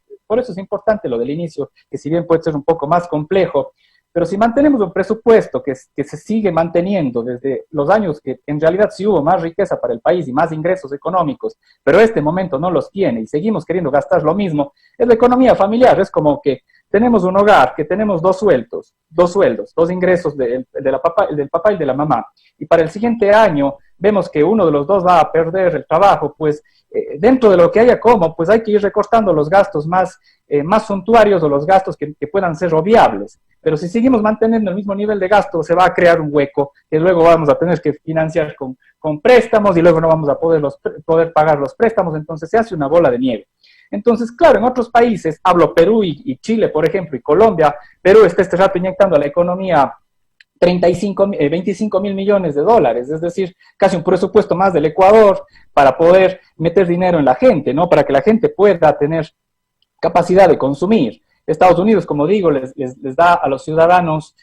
es importante lo del inicio, que si bien puede ser un poco más complejo, pero si mantenemos un presupuesto que se sigue manteniendo desde los años que en realidad sí hubo más riqueza para el país y más ingresos económicos, pero este momento no los tiene y seguimos queriendo gastar lo mismo, es la economía familiar. Es como que tenemos un hogar, que tenemos dos sueldos, dos ingresos del papá y de la mamá, y para el siguiente año vemos que uno de los dos va a perder el trabajo, pues dentro de lo que haya pues hay que ir recortando los gastos más suntuarios o los gastos que puedan ser obviables. Pero si seguimos manteniendo el mismo nivel de gasto, se va a crear un hueco que luego vamos a tener que financiar con préstamos y luego no vamos a poder pagar los préstamos, entonces se hace una bola de nieve. Entonces, claro, en otros países, hablo Perú y Chile, por ejemplo, y Colombia, Perú está este rato inyectando a la economía 25 mil millones de dólares, es decir, casi un presupuesto más del Ecuador para poder meter dinero en la gente, ¿no? Para que la gente pueda tener capacidad de consumir. Estados Unidos, como digo, les da a los ciudadanos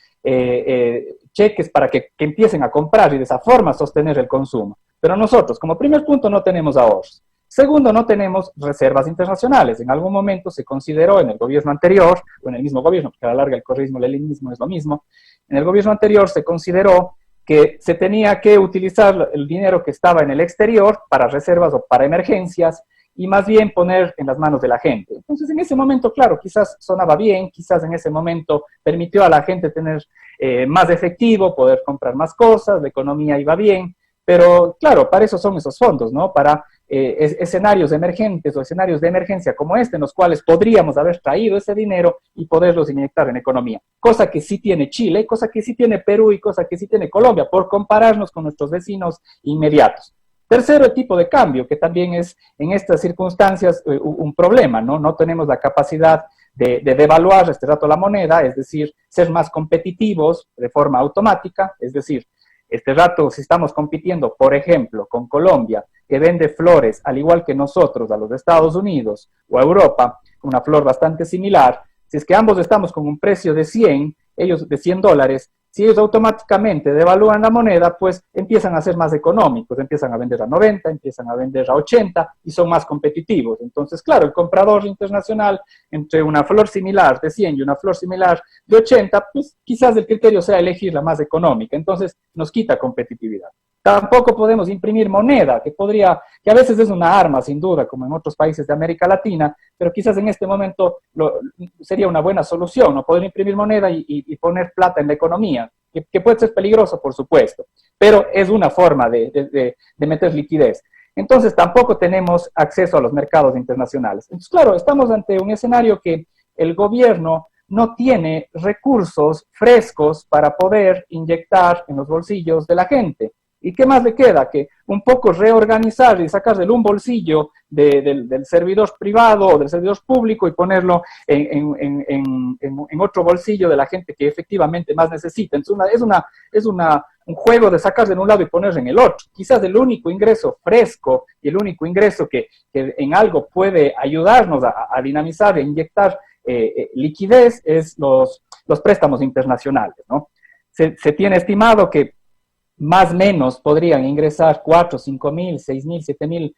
cheques para que empiecen a comprar y de esa forma sostener el consumo. Pero nosotros, como primer punto, no tenemos ahorros. Segundo, no tenemos reservas internacionales. En algún momento se consideró en el gobierno anterior, o en el mismo gobierno, porque a la larga el correísmo y el leninismo es lo mismo, en el gobierno anterior se consideró que se tenía que utilizar el dinero que estaba en el exterior para reservas o para emergencias, y más bien poner en las manos de la gente. Entonces, en ese momento, claro, quizás sonaba bien, quizás en ese momento permitió a la gente tener más efectivo, poder comprar más cosas, la economía iba bien, pero claro, para eso son esos fondos, ¿no? Para escenarios emergentes o escenarios de emergencia como este, en los cuales podríamos haber traído ese dinero y poderlos inyectar en economía. Cosa que sí tiene Chile, cosa que sí tiene Perú y cosa que sí tiene Colombia, por compararnos con nuestros vecinos inmediatos. Tercero, el tipo de cambio, que también es en estas circunstancias un problema, ¿no? No tenemos la capacidad de devaluar este rato la moneda, es decir, ser más competitivos de forma automática, es decir, este rato si estamos compitiendo, por ejemplo, con Colombia, que vende flores al igual que nosotros a los Estados Unidos o a Europa, una flor bastante similar, si es que ambos estamos con un precio de 100, ellos de $100, si ellos automáticamente devalúan la moneda, pues empiezan a ser más económicos, empiezan a vender a 90, empiezan a vender a 80 y son más competitivos. Entonces, claro, el comprador internacional entre una flor similar de 100 y una flor similar de 80, pues quizás el criterio sea elegir la más económica, entonces nos quita competitividad. Tampoco podemos imprimir moneda, que a veces es una arma, sin duda, como en otros países de América Latina, pero quizás en este momento sería una buena solución, ¿no? Poder imprimir moneda y poner plata en la economía. que puede ser peligroso, por supuesto, pero es una forma de meter liquidez. Entonces, tampoco tenemos acceso a los mercados internacionales. Entonces, claro, estamos ante un escenario que el gobierno no tiene recursos frescos para poder inyectar en los bolsillos de la gente. ¿Y qué más le queda? Que un poco reorganizar y sacarle un bolsillo del servidor privado o del servidor público y ponerlo en otro bolsillo de la gente que efectivamente más necesita. Entonces es un juego de sacarse en un lado y ponerse en el otro. Quizás el único ingreso fresco y el único ingreso que en algo puede ayudarnos a dinamizar e inyectar liquidez es los préstamos internacionales, ¿no? Se tiene estimado que más o menos podrían ingresar 4, 5 mil, 6 mil, 7 mil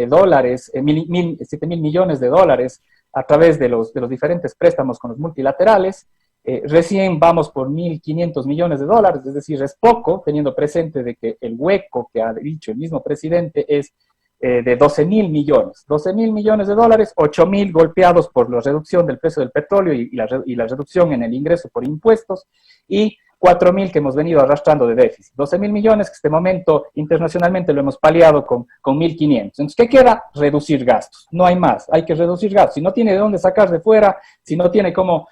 dólares, 7 mil millones de dólares a través de los diferentes préstamos con los multilaterales. Recién vamos por 1.500 millones de dólares, es decir, es poco, teniendo presente de que el hueco que ha dicho el mismo presidente es de 12 mil millones. 12 mil millones de dólares, 8 mil golpeados por la reducción del precio del petróleo y la reducción en el ingreso por impuestos, y 4 mil que hemos venido arrastrando de déficit. 12 mil millones que este momento internacionalmente lo hemos paliado con 1.500. Entonces, ¿qué queda? Reducir gastos. No hay más, hay que reducir gastos. Si no tiene de dónde sacar de fuera, si no tiene cómo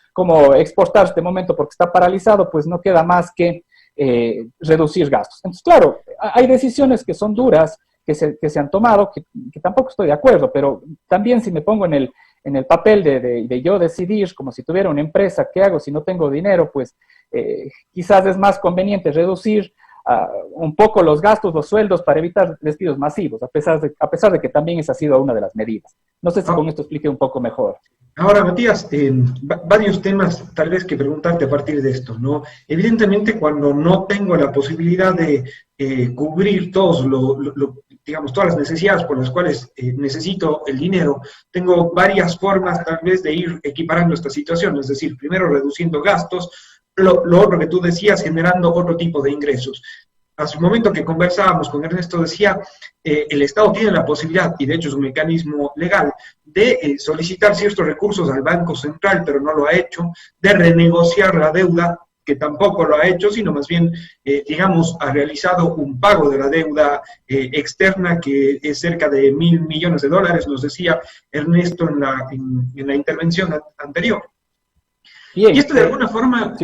exportar este momento porque está paralizado, pues no queda más que reducir gastos. Entonces, claro, hay decisiones que son duras, que se han tomado, que tampoco estoy de acuerdo, pero también si me pongo en el papel de yo decidir, como si tuviera una empresa, ¿qué hago si no tengo dinero? Pues quizás es más conveniente reducir un poco los gastos, los sueldos, para evitar despidos masivos, a pesar de que también esa ha sido una de las medidas. No sé si con esto expliqué un poco mejor. Ahora, Matías, varios temas tal vez que preguntarte a partir de esto, ¿no? Evidentemente, cuando no tengo la posibilidad de cubrir digamos, todas las necesidades por las cuales necesito el dinero, tengo varias formas tal vez de ir equiparando esta situación, es decir, primero reduciendo gastos, lo otro que tú decías, generando otro tipo de ingresos. Hace un momento que conversábamos con Ernesto decía, el Estado tiene la posibilidad, y de hecho es un mecanismo legal, de solicitar ciertos recursos al Banco Central, pero no lo ha hecho, de renegociar la deuda, que tampoco lo ha hecho, sino más bien, digamos, ha realizado un pago de la deuda externa que es cerca de 1.000 millones de dólares, nos decía Ernesto en la intervención anterior. Bien, y esto de alguna forma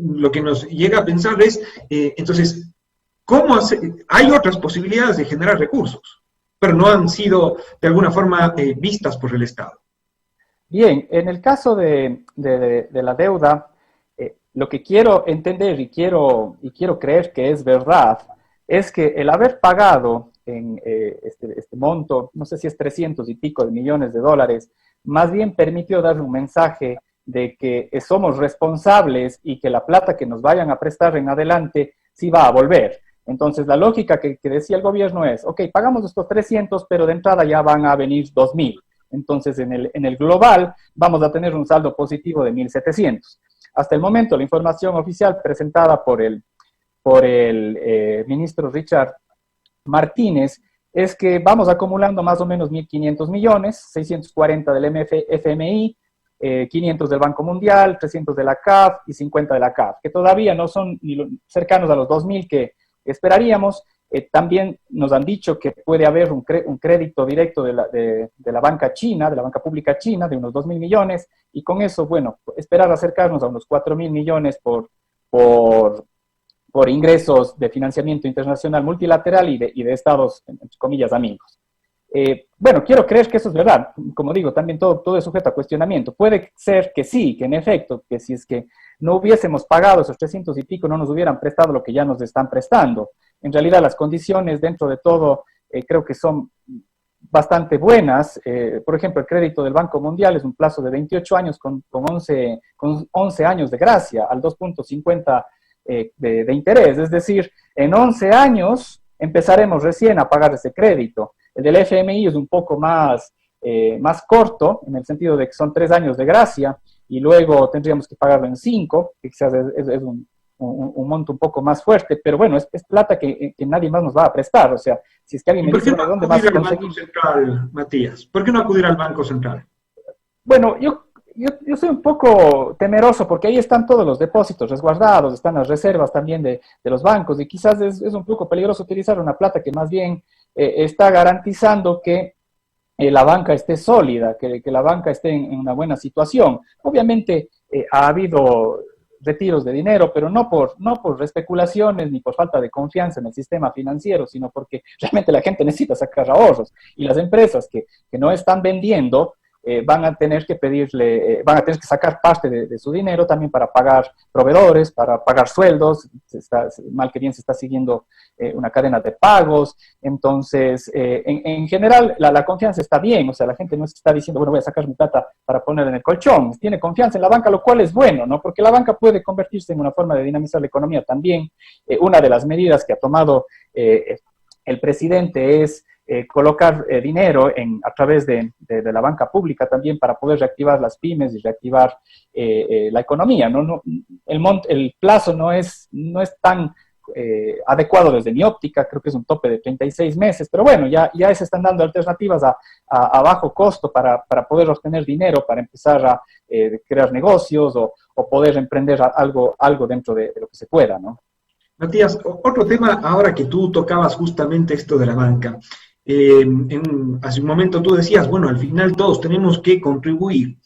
lo que nos llega a pensar es, entonces, ¿cómo hay otras posibilidades de generar recursos, pero no han sido de alguna forma vistas por el Estado? Bien, en el caso de la deuda, lo que quiero entender y quiero creer que es verdad es que el haber pagado en este monto, no sé si es 300 y pico de millones de dólares, más bien permitió dar un mensaje de que somos responsables y que la plata que nos vayan a prestar en adelante sí va a volver. Entonces, la lógica que decía el gobierno es, ok, pagamos estos 300, pero de entrada ya van a venir 2.000. Entonces, en el global vamos a tener un saldo positivo de 1.700. Hasta el momento, la información oficial presentada por el ministro Richard Martínez es que vamos acumulando más o menos 1.500 millones, 640 del FMI, 500 del Banco Mundial, 300 de la CAF y 50 de la CAF, que todavía no son ni cercanos a los 2.000 que esperaríamos. También nos han dicho que puede haber un crédito directo de la banca china, de la banca pública china, de unos 2.000 millones, y con eso, bueno, esperar acercarnos a unos 4.000 millones por ingresos de financiamiento internacional multilateral y de estados, entre comillas, amigos. Bueno, quiero creer que eso es verdad. Como digo, también todo es sujeto a cuestionamiento. Puede ser que sí, que en efecto, que si es que no hubiésemos pagado esos 300 y pico, no nos hubieran prestado lo que ya nos están prestando. En realidad, las condiciones dentro de todo creo que son bastante buenas. Por ejemplo, el crédito del Banco Mundial es un plazo de 28 años con 11 años de gracia al 2.50 de interés. Es decir, en 11 años empezaremos recién a pagar ese crédito. El del FMI es un poco más corto, en el sentido de que son 3 años de gracia, y luego tendríamos que pagarlo en 5, que quizás es un monto un poco más fuerte, pero bueno, es plata que nadie más nos va a prestar. O sea, si es que alguien me dice, ¿de dónde más conseguir? Banco Central, Matías? ¿Por qué no acudir al Banco Central? Bueno, yo soy un poco temeroso porque ahí están todos los depósitos resguardados, están las reservas también de los bancos y quizás es un poco peligroso utilizar una plata que más bien está garantizando que la banca esté sólida, que la banca esté en una buena situación. Obviamente ha habido retiros de dinero, pero no por especulaciones ni por falta de confianza en el sistema financiero, sino porque realmente la gente necesita sacar ahorros y las empresas que no están vendiendo van a tener que van a tener que sacar parte de su dinero también para pagar proveedores, para pagar sueldos, mal que bien se está siguiendo una cadena de pagos. Entonces, en general, la confianza está bien, o sea, la gente no está diciendo, bueno, voy a sacar mi plata para ponerla en el colchón, tiene confianza en la banca, lo cual es bueno, ¿no? Porque la banca puede convertirse en una forma de dinamizar la economía también. Una de las medidas que ha tomado el presidente es colocar dinero a través de la banca pública también para poder reactivar las pymes y reactivar la economía, ¿no? El plazo no es tan adecuado desde mi óptica, creo que es un tope de 36 meses, pero bueno, ya se están dando alternativas a bajo costo para poder obtener dinero, para empezar a crear negocios o poder emprender algo dentro de lo que se pueda, ¿no? Matías, otro tema ahora que tú tocabas justamente esto de la banca. Hace un momento tú decías, bueno, al final todos tenemos que contribuir,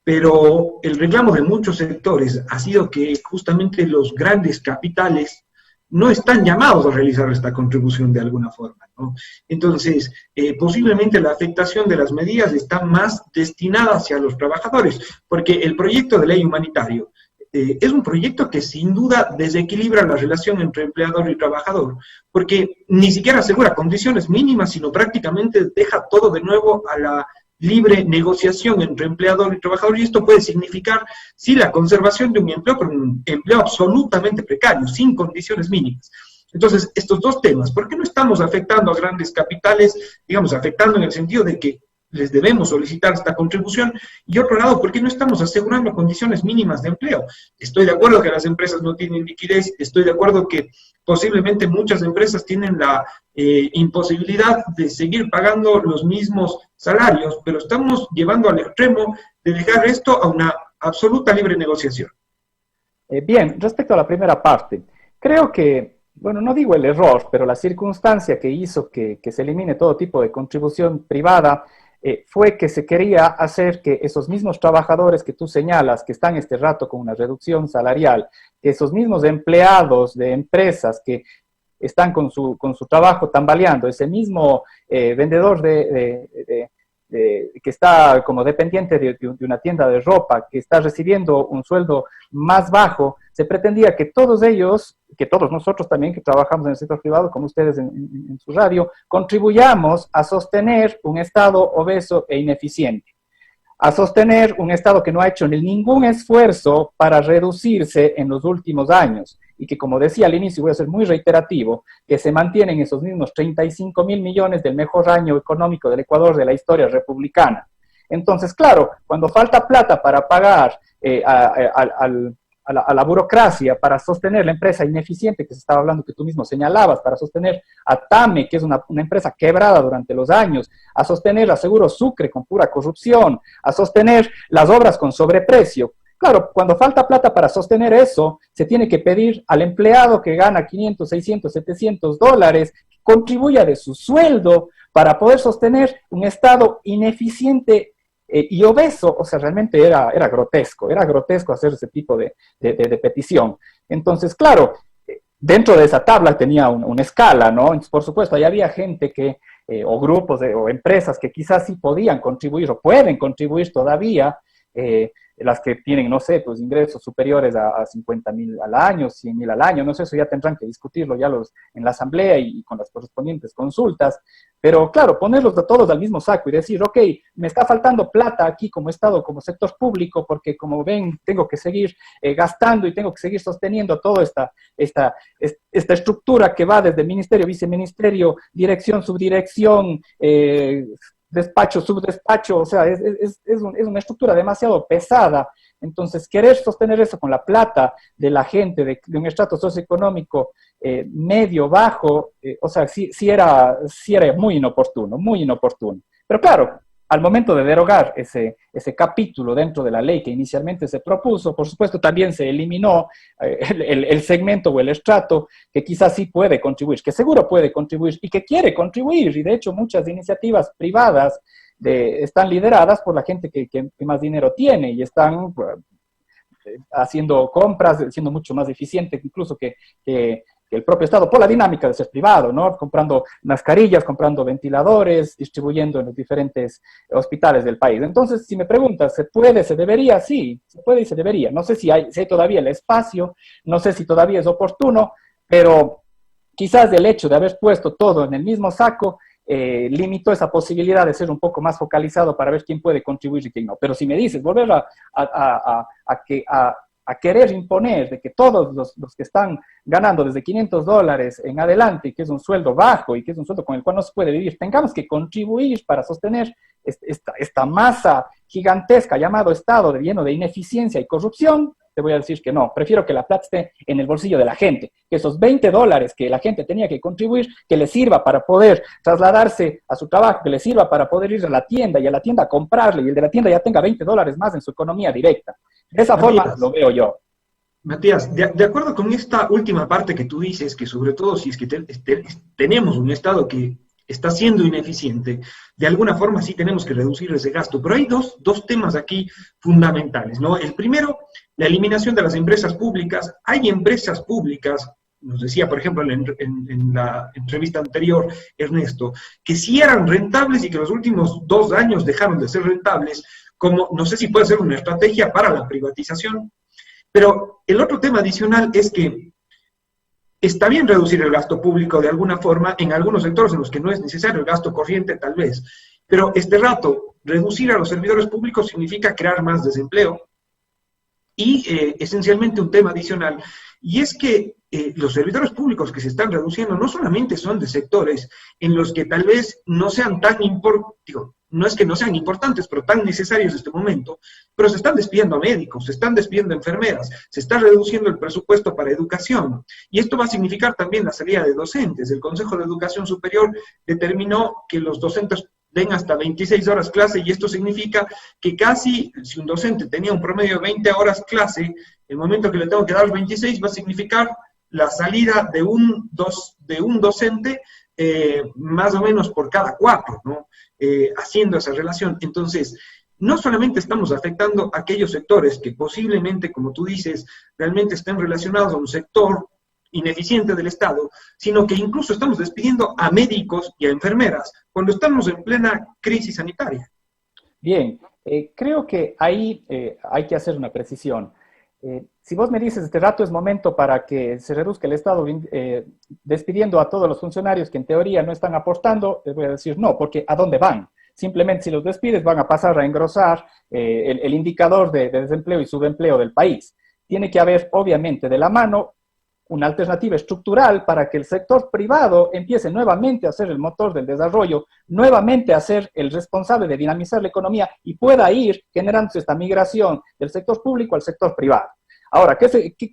pero el reclamo de muchos sectores ha sido que justamente los grandes capitales no están llamados a realizar esta contribución de alguna forma, ¿no? Entonces, posiblemente la afectación de las medidas está más destinada hacia los trabajadores, porque el proyecto de ley humanitario es un proyecto que sin duda desequilibra la relación entre empleador y trabajador, porque ni siquiera asegura condiciones mínimas, sino prácticamente deja todo de nuevo a la libre negociación entre empleador y trabajador, y esto puede significar, sí, la conservación de un empleo, pero un empleo absolutamente precario, sin condiciones mínimas. Entonces, estos dos temas, ¿por qué no estamos afectando a grandes capitales, digamos, afectando en el sentido de que les debemos solicitar esta contribución? Y otro lado, ¿por qué no estamos asegurando condiciones mínimas de empleo? Estoy de acuerdo que las empresas no tienen liquidez, estoy de acuerdo que posiblemente muchas empresas tienen la imposibilidad de seguir pagando los mismos salarios, pero estamos llevando al extremo de dejar esto a una absoluta libre negociación. Bien, respecto a la primera parte, creo que, bueno, no digo el error, pero la circunstancia que hizo que se elimine todo tipo de contribución privada fue que se quería hacer que esos mismos trabajadores que tú señalas, que están este rato con una reducción salarial, que esos mismos empleados de empresas que están con su trabajo tambaleando, ese mismo vendedor que está como dependiente de una tienda de ropa, que está recibiendo un sueldo más bajo, se pretendía que todos ellos, que todos nosotros también que trabajamos en el sector privado, como ustedes en su radio, contribuyamos a sostener un Estado obeso e ineficiente, a sostener un Estado que no ha hecho ningún esfuerzo para reducirse en los últimos años, y que, como decía al inicio, voy a ser muy reiterativo, que se mantienen esos mismos 35.000 millones del mejor año económico del Ecuador de la historia republicana. Entonces, claro, cuando falta plata para pagar a la burocracia, para sostener la empresa ineficiente que se estaba hablando, que tú mismo señalabas, para sostener a TAME, que es una empresa quebrada durante los años, a sostener a Seguro Sucre con pura corrupción, a sostener las obras con sobreprecio. Claro, cuando falta plata para sostener eso, se tiene que pedir al empleado que gana 500, 600, 700 dólares, que contribuya de su sueldo para poder sostener un Estado ineficiente y obeso. O sea, realmente era grotesco hacer ese tipo de petición. Entonces, claro, dentro de esa tabla tenía una escala, ¿no? Entonces, por supuesto, ahí había gente o grupos o empresas que quizás sí podían contribuir o pueden contribuir todavía, las que tienen, no sé, pues ingresos superiores a 50.000 al año, 100.000 al año, no sé, eso ya tendrán que discutirlo ya en la asamblea y con las correspondientes consultas, pero claro, ponerlos a todos al mismo saco y decir, ok, me está faltando plata aquí como Estado, como sector público, porque como ven, tengo que seguir gastando y tengo que seguir sosteniendo toda esta estructura que va desde ministerio, viceministerio, dirección, subdirección, despacho, subdespacho, o sea, es una estructura demasiado pesada. Entonces, querer sostener eso con la plata de la gente de un estrato socioeconómico medio, bajo, o sea, sí era muy inoportuno, muy inoportuno. Pero claro, al momento de derogar ese capítulo dentro de la ley que inicialmente se propuso, por supuesto también se eliminó el segmento o el estrato que quizás sí puede contribuir, que seguro puede contribuir y que quiere contribuir, y de hecho muchas iniciativas privadas están lideradas por la gente que más dinero tiene y están haciendo compras, siendo mucho más eficiente incluso que el propio Estado, por la dinámica de ser privado, ¿no? Comprando mascarillas, comprando ventiladores, distribuyendo en los diferentes hospitales del país. Entonces, si me preguntas, ¿se puede, se debería? Sí, se puede y se debería. No sé si hay todavía el espacio, no sé si todavía es oportuno, pero quizás el hecho de haber puesto todo en el mismo saco limitó esa posibilidad de ser un poco más focalizado para ver quién puede contribuir y quién no. Pero si me dices, volver a querer imponer de que todos los que están ganando desde $500 en adelante, y que es un sueldo bajo y que es un sueldo con el cual no se puede vivir, tengamos que contribuir para sostener esta masa gigantesca llamado Estado lleno de ineficiencia y corrupción, te voy a decir que no. Prefiero que la plata esté en el bolsillo de la gente, que esos $20 que la gente tenía que contribuir, que le sirva para poder trasladarse a su trabajo, que le sirva para poder ir a la tienda y a la tienda a comprarle, y el de la tienda ya tenga $20 más en su economía directa. De esa forma lo veo yo. Matías, de acuerdo con esta última parte que tú dices, que sobre todo si es que tenemos un Estado que está siendo ineficiente, de alguna forma sí tenemos que reducir ese gasto, pero hay dos temas aquí fundamentales, ¿no? El primero, la eliminación de las empresas públicas. Hay empresas públicas, nos decía, por ejemplo, en la entrevista anterior, Ernesto, que sí eran rentables y que los últimos 2 años dejaron de ser rentables, como no sé si puede ser una estrategia para la privatización. Pero el otro tema adicional es que está bien reducir el gasto público de alguna forma en algunos sectores en los que no es necesario el gasto corriente tal vez, pero reducir a los servidores públicos significa crear más desempleo y esencialmente un tema adicional, y es que los servidores públicos que se están reduciendo no solamente son de sectores en los que tal vez no sean tan importantes, no es que no sean importantes, pero tan necesarios en este momento, pero se están despidiendo a médicos, se están despidiendo a enfermeras, se está reduciendo el presupuesto para educación, y esto va a significar también la salida de docentes. El Consejo de Educación Superior determinó que los docentes den hasta 26 horas clase, y esto significa que casi, si un docente tenía un promedio de 20 horas clase, el momento que le tengo que dar 26 va a significar la salida de un docente más o menos por cada 4, ¿no? Haciendo esa relación. Entonces, no solamente estamos afectando a aquellos sectores que posiblemente, como tú dices, realmente estén relacionados a un sector ineficiente del Estado, sino que incluso estamos despidiendo a médicos y a enfermeras cuando estamos en plena crisis sanitaria. Bien, creo que ahí hay que hacer una precisión. Si vos me dices, este rato es momento para que se reduzca el Estado despidiendo a todos los funcionarios que en teoría no están aportando, les voy a decir no, porque ¿a dónde van? Simplemente si los despides van a pasar a engrosar el indicador de desempleo y subempleo del país. Tiene que haber, obviamente, de la mano una alternativa estructural para que el sector privado empiece nuevamente a ser el motor del desarrollo, nuevamente a ser el responsable de dinamizar la economía y pueda ir generándose esta migración del sector público al sector privado. Ahora,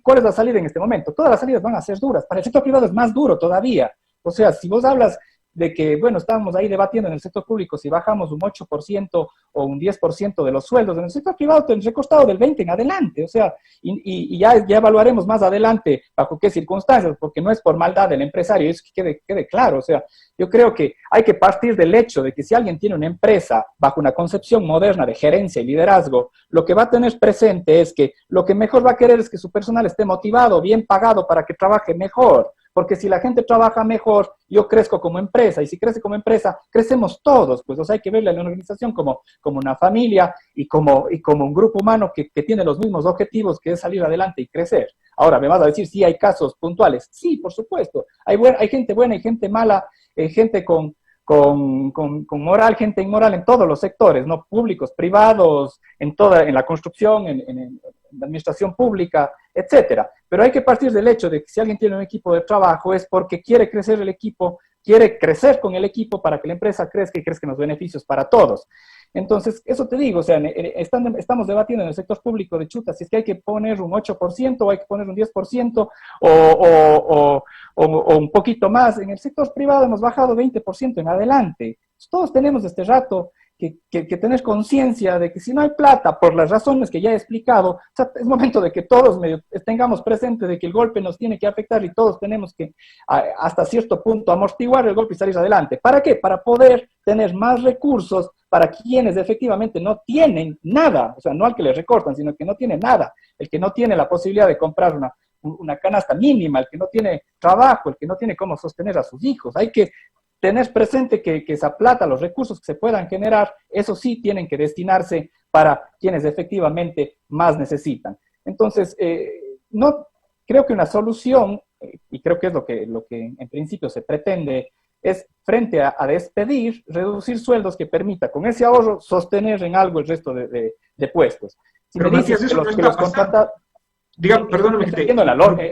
¿cuál es la salida en este momento? Todas las salidas van a ser duras. Para el sector privado es más duro todavía. O sea, si vos hablas de que, bueno, estábamos ahí debatiendo en el sector público si bajamos un 8% o un 10% de los sueldos, en el sector privado tendría costado del 20% en adelante, o sea, y ya evaluaremos más adelante bajo qué circunstancias, porque no es por maldad del empresario, es que quede claro, o sea, yo creo que hay que partir del hecho de que si alguien tiene una empresa bajo una concepción moderna de gerencia y liderazgo, lo que va a tener presente es que lo que mejor va a querer es que su personal esté motivado, bien pagado para que trabaje mejor. Porque si la gente trabaja mejor, yo crezco como empresa, y si crece como empresa, crecemos todos, pues o sea, hay que verle a la organización como una familia y como un grupo humano que tiene los mismos objetivos, que es salir adelante y crecer. Ahora, me vas a decir, sí, hay casos puntuales. Sí, por supuesto. Hay gente buena y gente mala, gente con moral, gente inmoral en todos los sectores, ¿no? Públicos, privados, en la construcción, en la administración pública, etcétera. Pero hay que partir del hecho de que si alguien tiene un equipo de trabajo es porque quiere crecer el equipo, quiere crecer con el equipo para que la empresa crezca y crezcan los beneficios para todos. Entonces, eso te digo, o sea, estamos debatiendo en el sector público de chuta, si es que hay que poner un 8% o hay que poner un 10% o un poquito más. En el sector privado hemos bajado 20% en adelante. Todos tenemos este rato tener conciencia de que si no hay plata, por las razones que ya he explicado, o sea, es momento de que todos tengamos presente de que el golpe nos tiene que afectar y todos tenemos que hasta cierto punto amortiguar el golpe y salir adelante. ¿Para qué? Para poder tener más recursos para quienes efectivamente no tienen nada, o sea, no al que les recortan, sino que no tiene nada, el que no tiene la posibilidad de comprar una canasta mínima, el que no tiene trabajo, el que no tiene cómo sostener a sus hijos. Hay que tener presente que esa plata, los recursos que se puedan generar, eso sí tienen que destinarse para quienes efectivamente más necesitan. Entonces, no creo que una solución, y creo que es lo que en principio se pretende, es frente a despedir, reducir sueldos que permita con ese ahorro sostener en algo el resto de puestos. Si pero me dices que los contratados... Diga, perdóname.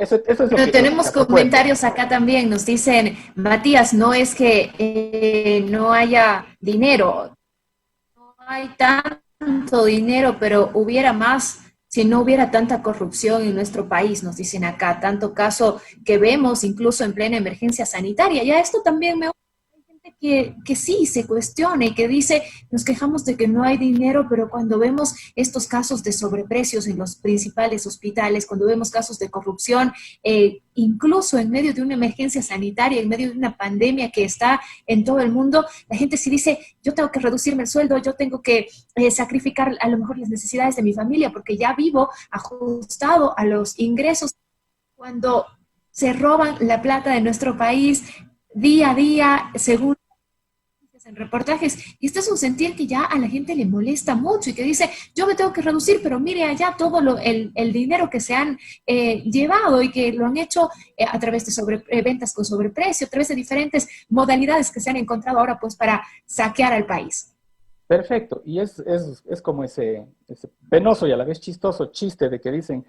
Eso es lo pero que tenemos comentarios acá también, nos dicen, Matías, no es que no haya dinero, no hay tanto dinero, pero hubiera más si no hubiera tanta corrupción en nuestro país, nos dicen acá, tanto caso que vemos incluso en plena emergencia sanitaria. Ya esto también me... Que sí se cuestione y que dice, nos quejamos de que no hay dinero, pero cuando vemos estos casos de sobreprecios en los principales hospitales, cuando vemos casos de corrupción, incluso en medio de una emergencia sanitaria, en medio de una pandemia que está en todo el mundo, la gente sí dice, yo tengo que reducirme el sueldo, yo tengo que sacrificar a lo mejor las necesidades de mi familia porque ya vivo ajustado a los ingresos. Cuando se roban la plata de nuestro país día a día, según en reportajes, y este es un sentir que ya a la gente le molesta mucho y que dice, yo me tengo que reducir, pero mire allá todo el dinero que se han llevado y que lo han hecho a través de ventas con sobreprecio, a través de diferentes modalidades que se han encontrado ahora pues para saquear al país. Perfecto, y es como ese penoso y a la vez chistoso chiste de que dicen,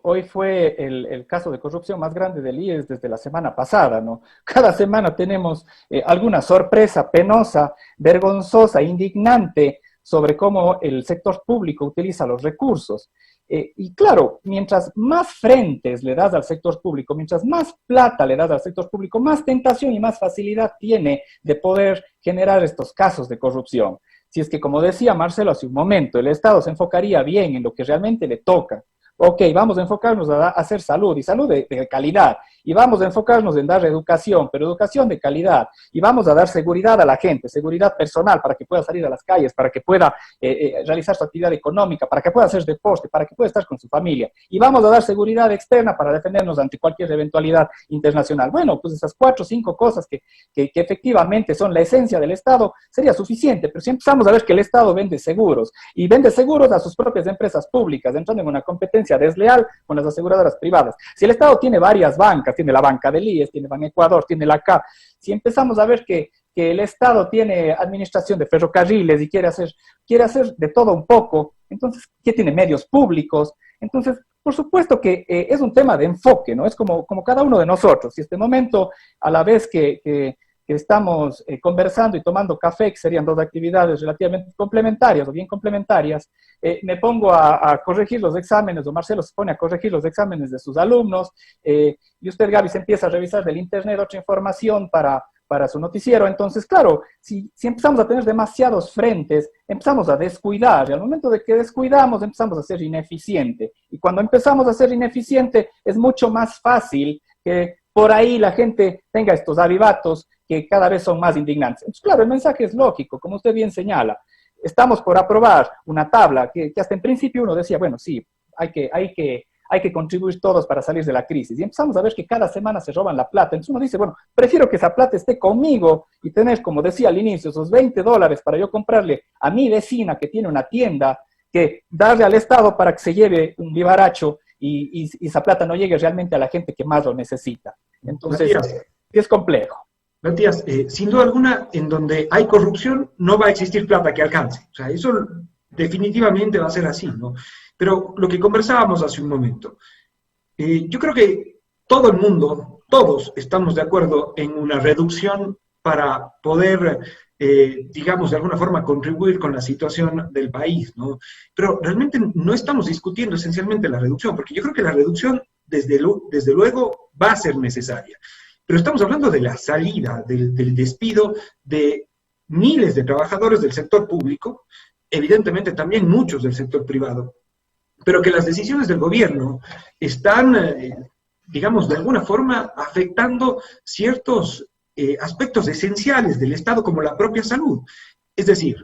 hoy fue el caso de corrupción más grande del IES desde la semana pasada, ¿no? Cada semana tenemos alguna sorpresa penosa, vergonzosa, indignante sobre cómo el sector público utiliza los recursos. Y claro, mientras más frentes le das al sector público, mientras más plata le das al sector público, más tentación y más facilidad tiene de poder generar estos casos de corrupción. Si es que, como decía Marcelo hace un momento, el Estado se enfocaría bien en lo que realmente le toca. Ok, vamos a enfocarnos a hacer salud, y salud de calidad, y vamos a enfocarnos en dar educación, pero educación de calidad, y vamos a dar seguridad a la gente, seguridad personal, para que pueda salir a las calles, para que pueda realizar su actividad económica, para que pueda hacer deporte, para que pueda estar con su familia, y vamos a dar seguridad externa para defendernos ante cualquier eventualidad internacional. Bueno, pues esas 4 o 5 cosas que efectivamente son la esencia del Estado, sería suficiente, pero si empezamos a ver que el Estado vende seguros, y vende seguros a sus propias empresas públicas, entrando en una competencia desleal con las aseguradoras privadas. Si el Estado tiene varias bancas, tiene la banca del IES, tiene Ban Ecuador, tiene la CAP, si empezamos a ver que el Estado tiene administración de ferrocarriles y quiere hacer de todo un poco, entonces, ¿qué tiene? Medios públicos. Entonces, por supuesto que es un tema de enfoque, ¿no? Es como cada uno de nosotros. Si este momento, a la vez que estamos conversando y tomando café, que serían 2 actividades relativamente complementarias o bien complementarias, me pongo a corregir los exámenes, o Marcelo se pone a corregir los exámenes de sus alumnos, y usted, Gaby, se empieza a revisar del internet otra información para su noticiero. Entonces, claro, si empezamos a tener demasiados frentes, empezamos a descuidar, y al momento de que descuidamos, empezamos a ser ineficiente, y cuando empezamos a ser ineficiente, es mucho más fácil que por ahí la gente tenga estos avivatos que cada vez son más indignantes. Entonces, claro, el mensaje es lógico, como usted bien señala. Estamos por aprobar una tabla que hasta en principio uno decía, bueno, sí, hay que contribuir todos para salir de la crisis. Y empezamos a ver que cada semana se roban la plata. Entonces uno dice, bueno, prefiero que esa plata esté conmigo y tener, como decía al inicio, esos $20 para yo comprarle a mi vecina que tiene una tienda, que darle al Estado para que se lleve un vivaracho y esa plata no llegue realmente a la gente que más lo necesita. Entonces, es complejo. Matías, sin duda alguna, en donde hay corrupción no va a existir plata que alcance. O sea, eso definitivamente va a ser así, ¿no? Pero lo que conversábamos hace un momento, yo creo que todo el mundo, todos estamos de acuerdo en una reducción para poder, digamos, de alguna forma contribuir con la situación del país, ¿no? Pero realmente no estamos discutiendo esencialmente la reducción, porque yo creo que la reducción, desde luego, va a ser necesaria. Pero estamos hablando de la salida, del despido de miles de trabajadores del sector público, evidentemente también muchos del sector privado, pero que las decisiones del gobierno están, digamos, de alguna forma afectando ciertos aspectos esenciales del Estado, como la propia salud. Es decir,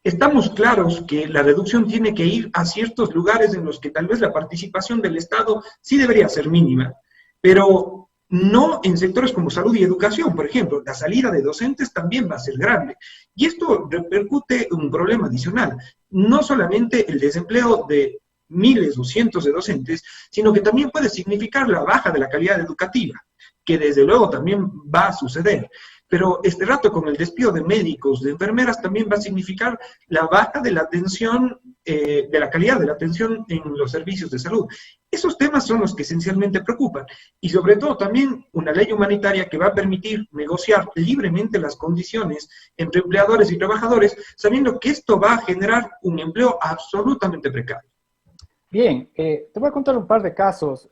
estamos claros que la reducción tiene que ir a ciertos lugares en los que tal vez la participación del Estado sí debería ser mínima, pero no en sectores como salud y educación. Por ejemplo, la salida de docentes también va a ser grande. Y esto repercute en un problema adicional. No solamente el desempleo de miles o cientos de docentes, sino que también puede significar la baja de la calidad educativa, que desde luego también va a suceder. Pero este rato con el despido de médicos, de enfermeras, también va a significar la baja de la atención, de la calidad de la atención en los servicios de salud. Esos temas son los que esencialmente preocupan. Y sobre todo también una ley humanitaria que va a permitir negociar libremente las condiciones entre empleadores y trabajadores, sabiendo que esto va a generar un empleo absolutamente precario. Bien, te voy a contar un par de casos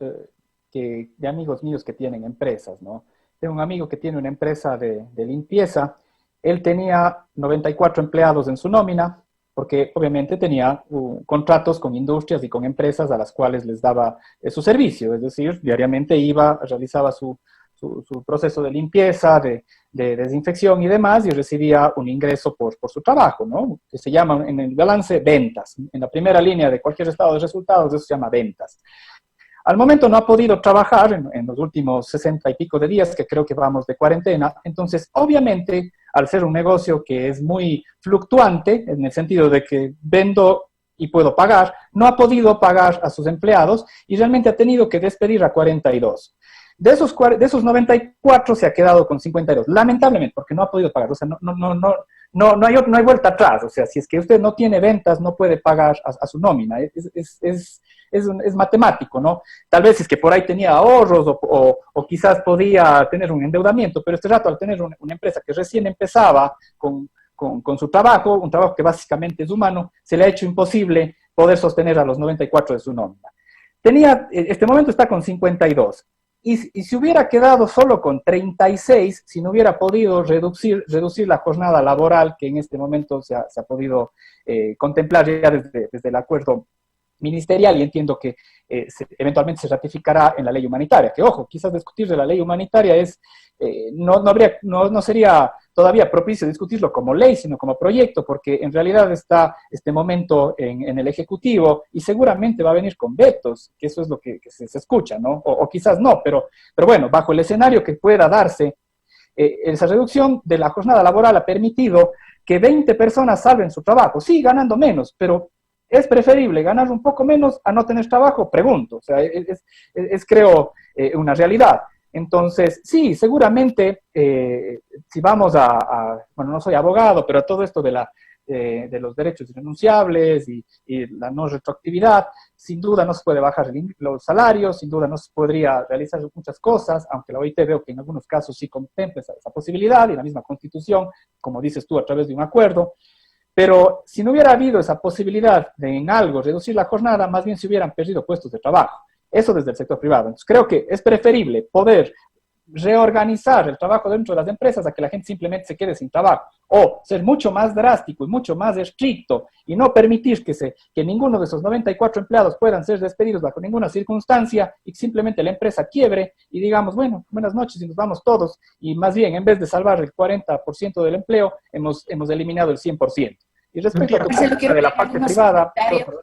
de amigos míos que tienen empresas, ¿no? Tengo un amigo que tiene una empresa de limpieza. Él tenía 94 empleados en su nómina, porque obviamente tenía contratos con industrias y con empresas a las cuales les daba su servicio, es decir, diariamente realizaba su proceso de limpieza, de desinfección y demás, y recibía un ingreso por su trabajo, ¿no? Que se llama en el balance ventas. En la primera línea de cualquier estado de resultados eso se llama ventas. Al momento no ha podido trabajar en los últimos 60 y pico de días, que creo que vamos de cuarentena. Entonces, obviamente, al ser un negocio que es muy fluctuante, en el sentido de que vendo y puedo pagar, no ha podido pagar a sus empleados y realmente ha tenido que despedir a 42. De esos 94 se ha quedado con 52, lamentablemente, porque no ha podido pagar. O sea, no hay vuelta atrás. O sea, si es que usted no tiene ventas, no puede pagar a su nómina. Es matemático, ¿no? Tal vez es que por ahí tenía ahorros o quizás podía tener un endeudamiento, pero este rato al tener una empresa que recién empezaba con su trabajo, un trabajo que básicamente es humano, se le ha hecho imposible poder sostener a los 94 de su nómina. Este momento está con 52. Y si hubiera quedado solo con 36, si no hubiera podido reducir la jornada laboral, que en este momento se ha podido contemplar ya desde el acuerdo ministerial, y entiendo que eventualmente se ratificará en la ley humanitaria, que ojo, quizás discutir de la ley humanitaria no sería todavía propicio discutirlo como ley, sino como proyecto, porque en realidad está este momento en el Ejecutivo y seguramente va a venir con vetos, que eso es lo que se escucha, ¿no? O quizás no, pero bueno, bajo el escenario que pueda darse, esa reducción de la jornada laboral ha permitido que 20 personas salven su trabajo, sí, ganando menos, pero ¿es preferible ganar un poco menos a no tener trabajo? Pregunto. O sea, creo, una realidad. Entonces, sí, seguramente, si vamos bueno, no soy abogado, pero todo esto de los derechos irrenunciables y la no retroactividad, sin duda no se puede bajar los salarios, sin duda no se podría realizar muchas cosas, aunque la OIT veo que en algunos casos sí contempla esa posibilidad, y la misma Constitución, como dices tú, a través de un acuerdo. Pero si no hubiera habido esa posibilidad de en algo reducir la jornada, más bien se hubieran perdido puestos de trabajo. Eso desde el sector privado. Entonces creo que es preferible poder reorganizar el trabajo dentro de las empresas a que la gente simplemente se quede sin trabajo. O ser mucho más drástico y mucho más estricto y no permitir que ninguno de esos 94 empleados puedan ser despedidos bajo ninguna circunstancia y que simplemente la empresa quiebre y digamos, bueno, buenas noches y nos vamos todos. Y más bien, en vez de salvar el 40% del empleo, hemos eliminado el 100%. Y respecto a la parte privada,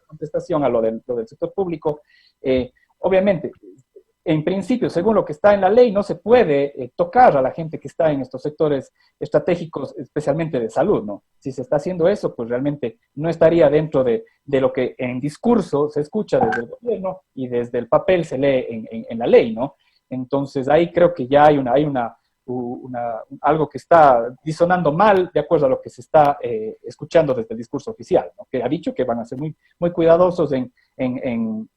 contestación a lo del sector público, obviamente, en principio, según lo que está en la ley, no se puede tocar a la gente que está en estos sectores estratégicos, especialmente de salud, ¿no? Si se está haciendo eso, pues realmente no estaría dentro de lo que en discurso se escucha desde el gobierno y desde el papel se lee en la ley, ¿no? Entonces ahí creo que ya hay algo que está disonando mal de acuerdo a lo que se está escuchando desde el discurso oficial, ¿no? Que ha dicho que van a ser muy, muy cuidadosos en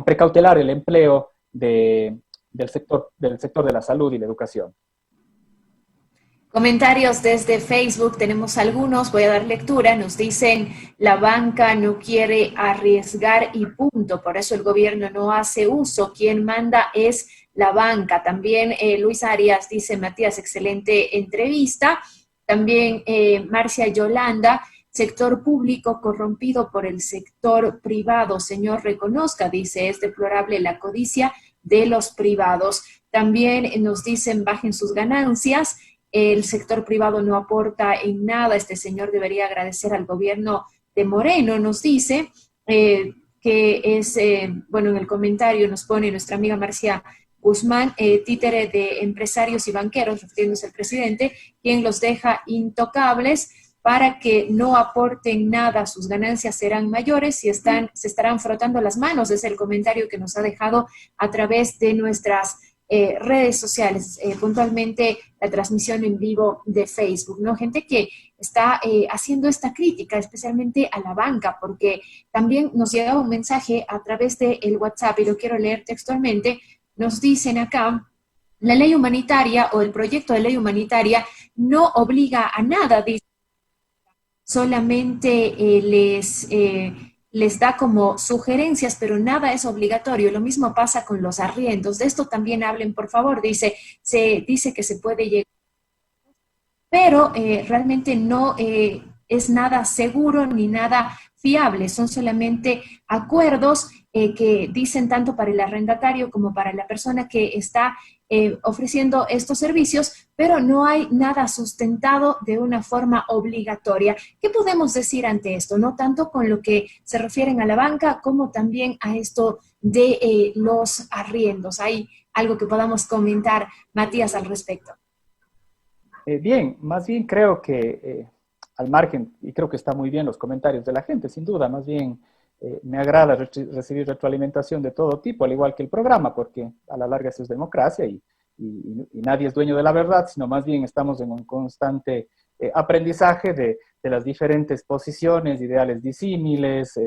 precautelar el empleo del sector de la salud y la educación. Comentarios desde Facebook, tenemos algunos, voy a dar lectura, nos dicen, la banca no quiere arriesgar y punto, por eso el gobierno no hace uso, quien manda es la banca. También Luis Arias dice, Matías, excelente entrevista. También Marcia Yolanda, sector público corrompido por el sector privado. Señor, reconozca, dice, es deplorable la codicia de los privados. También nos dicen, bajen sus ganancias. El sector privado no aporta en nada. Este señor debería agradecer al gobierno de Moreno, nos dice, que es, bueno, en el comentario nos pone nuestra amiga Marcia Guzmán, títere de empresarios y banqueros, refiriéndose al presidente, quien los deja intocables para que no aporten nada, sus ganancias serán mayores y se estarán frotando las manos. Es el comentario que nos ha dejado a través de nuestras redes sociales, puntualmente la transmisión en vivo de Facebook, ¿no? Gente que está haciendo esta crítica, especialmente a la banca, porque también nos llegaba un mensaje a través del WhatsApp, y lo quiero leer textualmente. Nos dicen acá, la ley humanitaria o el proyecto de ley humanitaria no obliga a nada, dice, solamente les da como sugerencias, pero nada es obligatorio. Lo mismo pasa con los arriendos. De esto también hablen, por favor. Dice, se dice que se puede llegar, pero realmente no es nada seguro ni nada fiable. Son solamente acuerdos que dicen tanto para el arrendatario como para la persona que está ofreciendo estos servicios, pero no hay nada sustentado de una forma obligatoria. ¿Qué podemos decir ante esto? No tanto con lo que se refieren a la banca, como también a esto de los arriendos. ¿Hay algo que podamos comentar, Matías, al respecto? Bien, más bien creo que al margen, y creo que está muy bien los comentarios de la gente, sin duda, más bien me agrada recibir retroalimentación de todo tipo, al igual que el programa, porque a la larga eso es democracia y nadie es dueño de la verdad, sino más bien estamos en un constante aprendizaje de las diferentes posiciones, ideales disímiles,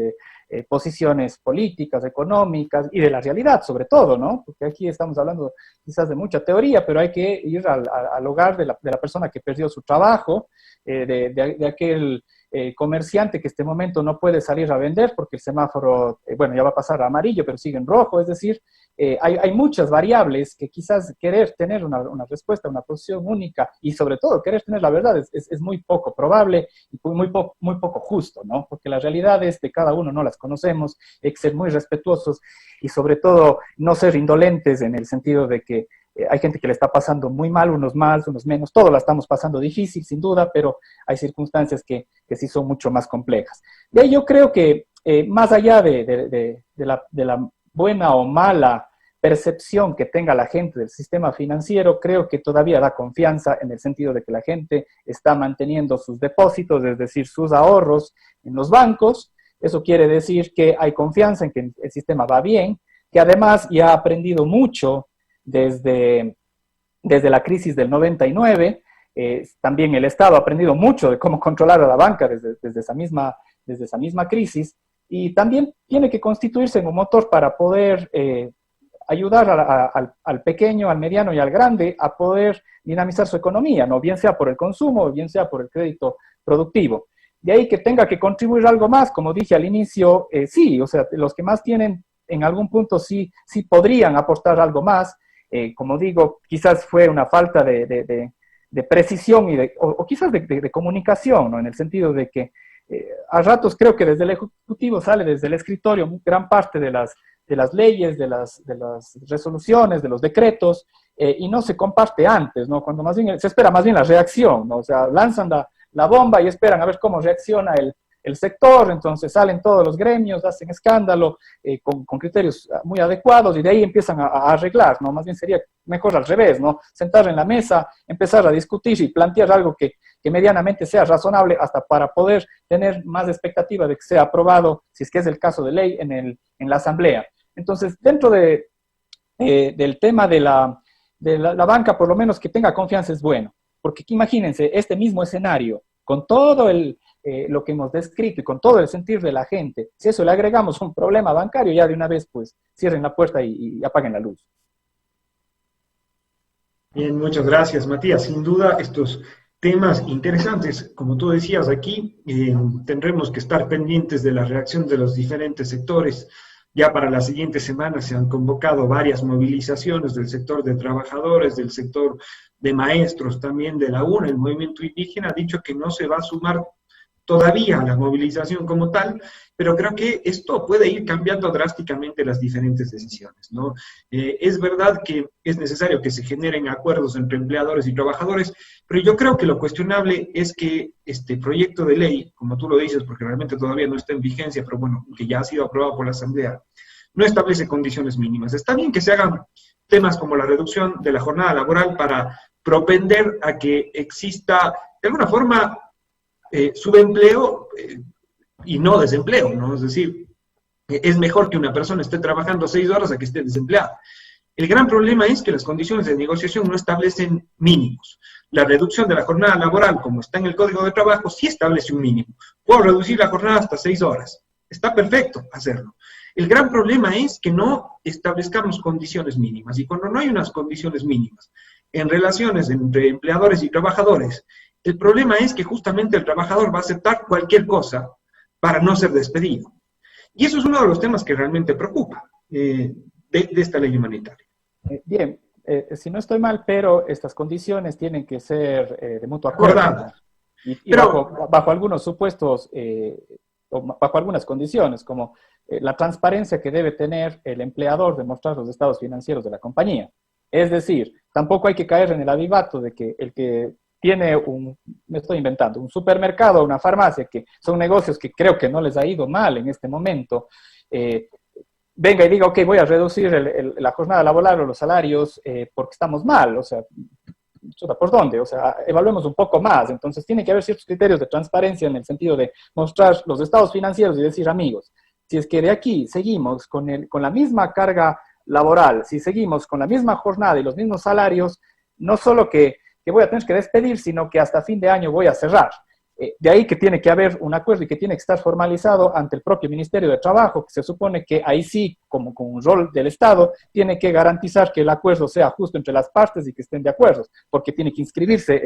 posiciones políticas, económicas y de la realidad sobre todo, ¿no? Porque aquí estamos hablando quizás de mucha teoría, pero hay que ir al hogar de la persona que perdió su trabajo, de aquel comerciante que en este momento no puede salir a vender porque el semáforo, bueno, ya va a pasar a amarillo, pero sigue en rojo. Es decir, hay muchas variables que quizás querer tener una respuesta, una posición única y sobre todo querer tener la verdad es muy poco probable y muy poco justo, ¿no? Porque las realidades de cada uno no las conocemos, hay que ser muy respetuosos y sobre todo no ser indolentes en el sentido de que hay gente que le está pasando muy mal, unos más, unos menos, todos la estamos pasando difícil, sin duda, pero hay circunstancias que sí son mucho más complejas. De ahí yo creo que más allá de la buena o mala percepción que tenga la gente del sistema financiero, creo que todavía da confianza en el sentido de que la gente está manteniendo sus depósitos, es decir, sus ahorros en los bancos. Eso quiere decir que hay confianza en que el sistema va bien, que además ya ha aprendido mucho desde la crisis del 99, también el Estado ha aprendido mucho de cómo controlar a la banca desde esa misma crisis, y también tiene que constituirse en un motor para poder ayudar al pequeño, al mediano y al grande a poder dinamizar su economía, ¿no? Bien sea por el consumo o bien sea por el crédito productivo. De ahí que tenga que contribuir algo más, como dije al inicio, sí, o sea, los que más tienen en algún punto sí podrían aportar algo más. Como digo, quizás fue una falta de precisión o quizás de comunicación, ¿no? En el sentido de que a ratos creo que desde el Ejecutivo sale desde el escritorio gran parte de las leyes, de las resoluciones, de los decretos, y no se comparte antes, ¿no? Cuando más bien se espera más bien la reacción, ¿no? O sea, lanzan la bomba y esperan a ver cómo reacciona el sector, entonces salen todos los gremios, hacen escándalo con criterios muy adecuados y de ahí empiezan a arreglar, ¿no? Más bien sería mejor al revés, ¿no? Sentar en la mesa, empezar a discutir y plantear algo que medianamente sea razonable hasta para poder tener más expectativa de que sea aprobado, si es que es el caso de ley, en la Asamblea. Entonces, dentro del tema de la banca, por lo menos que tenga confianza es bueno, porque imagínense este mismo escenario, con todo lo que hemos descrito y con todo el sentir de la gente, si eso le agregamos un problema bancario, ya de una vez pues cierren la puerta y apaguen la luz. Bien, muchas gracias, Matías. Sin duda, estos temas interesantes, como tú decías aquí, tendremos que estar pendientes de la reacción de los diferentes sectores, Ya para las siguientes semanas se han convocado varias movilizaciones del sector de trabajadores, del sector de maestros, también de la UNA. El movimiento indígena ha dicho que no se va a sumar todavía a la movilización como tal, pero creo que esto puede ir cambiando drásticamente las diferentes decisiones, ¿no? Es verdad que es necesario que se generen acuerdos entre empleadores y trabajadores, pero yo creo que lo cuestionable es que este proyecto de ley, como tú lo dices, porque realmente todavía no está en vigencia, pero bueno, que ya ha sido aprobado por la Asamblea, no establece condiciones mínimas. Está bien que se hagan temas como la reducción de la jornada laboral para propender a que exista, de alguna forma, subempleo y no desempleo, ¿no? Es decir, es mejor que una persona esté trabajando 6 horas a que esté desempleada. El gran problema es que las condiciones de negociación no establecen mínimos. La reducción de la jornada laboral, como está en el Código de Trabajo, sí establece un mínimo. Puedo reducir la jornada hasta 6 horas. Está perfecto hacerlo. El gran problema es que no establezcamos condiciones mínimas. Y cuando no hay unas condiciones mínimas en relaciones entre empleadores y trabajadores, el problema es que justamente el trabajador va a aceptar cualquier cosa para no ser despedido. Y eso es uno de los temas que realmente preocupa de esta ley humanitaria. Bien, si no estoy mal, pero estas condiciones tienen que ser de mutuo acuerdo. Y bajo algunos supuestos, o bajo algunas condiciones, como la transparencia que debe tener el empleador de mostrar los estados financieros de la compañía. Es decir, tampoco hay que caer en el avivato de que el que tiene me estoy inventando, un supermercado, una farmacia, que son negocios que creo que no les ha ido mal en este momento, venga y diga, ok, voy a reducir la jornada laboral o los salarios porque estamos mal, o sea, ¿por dónde? O sea, evaluemos un poco más. Entonces tiene que haber ciertos criterios de transparencia en el sentido de mostrar los estados financieros y decir, amigos, si es que de aquí seguimos con la misma carga laboral, si seguimos con la misma jornada y los mismos salarios, no solo que voy a tener que despedir, sino que hasta fin de año voy a cerrar. De ahí que tiene que haber un acuerdo y que tiene que estar formalizado ante el propio Ministerio de Trabajo, que se supone que ahí sí, como con un rol del Estado, tiene que garantizar que el acuerdo sea justo entre las partes y que estén de acuerdo, porque tiene que inscribirse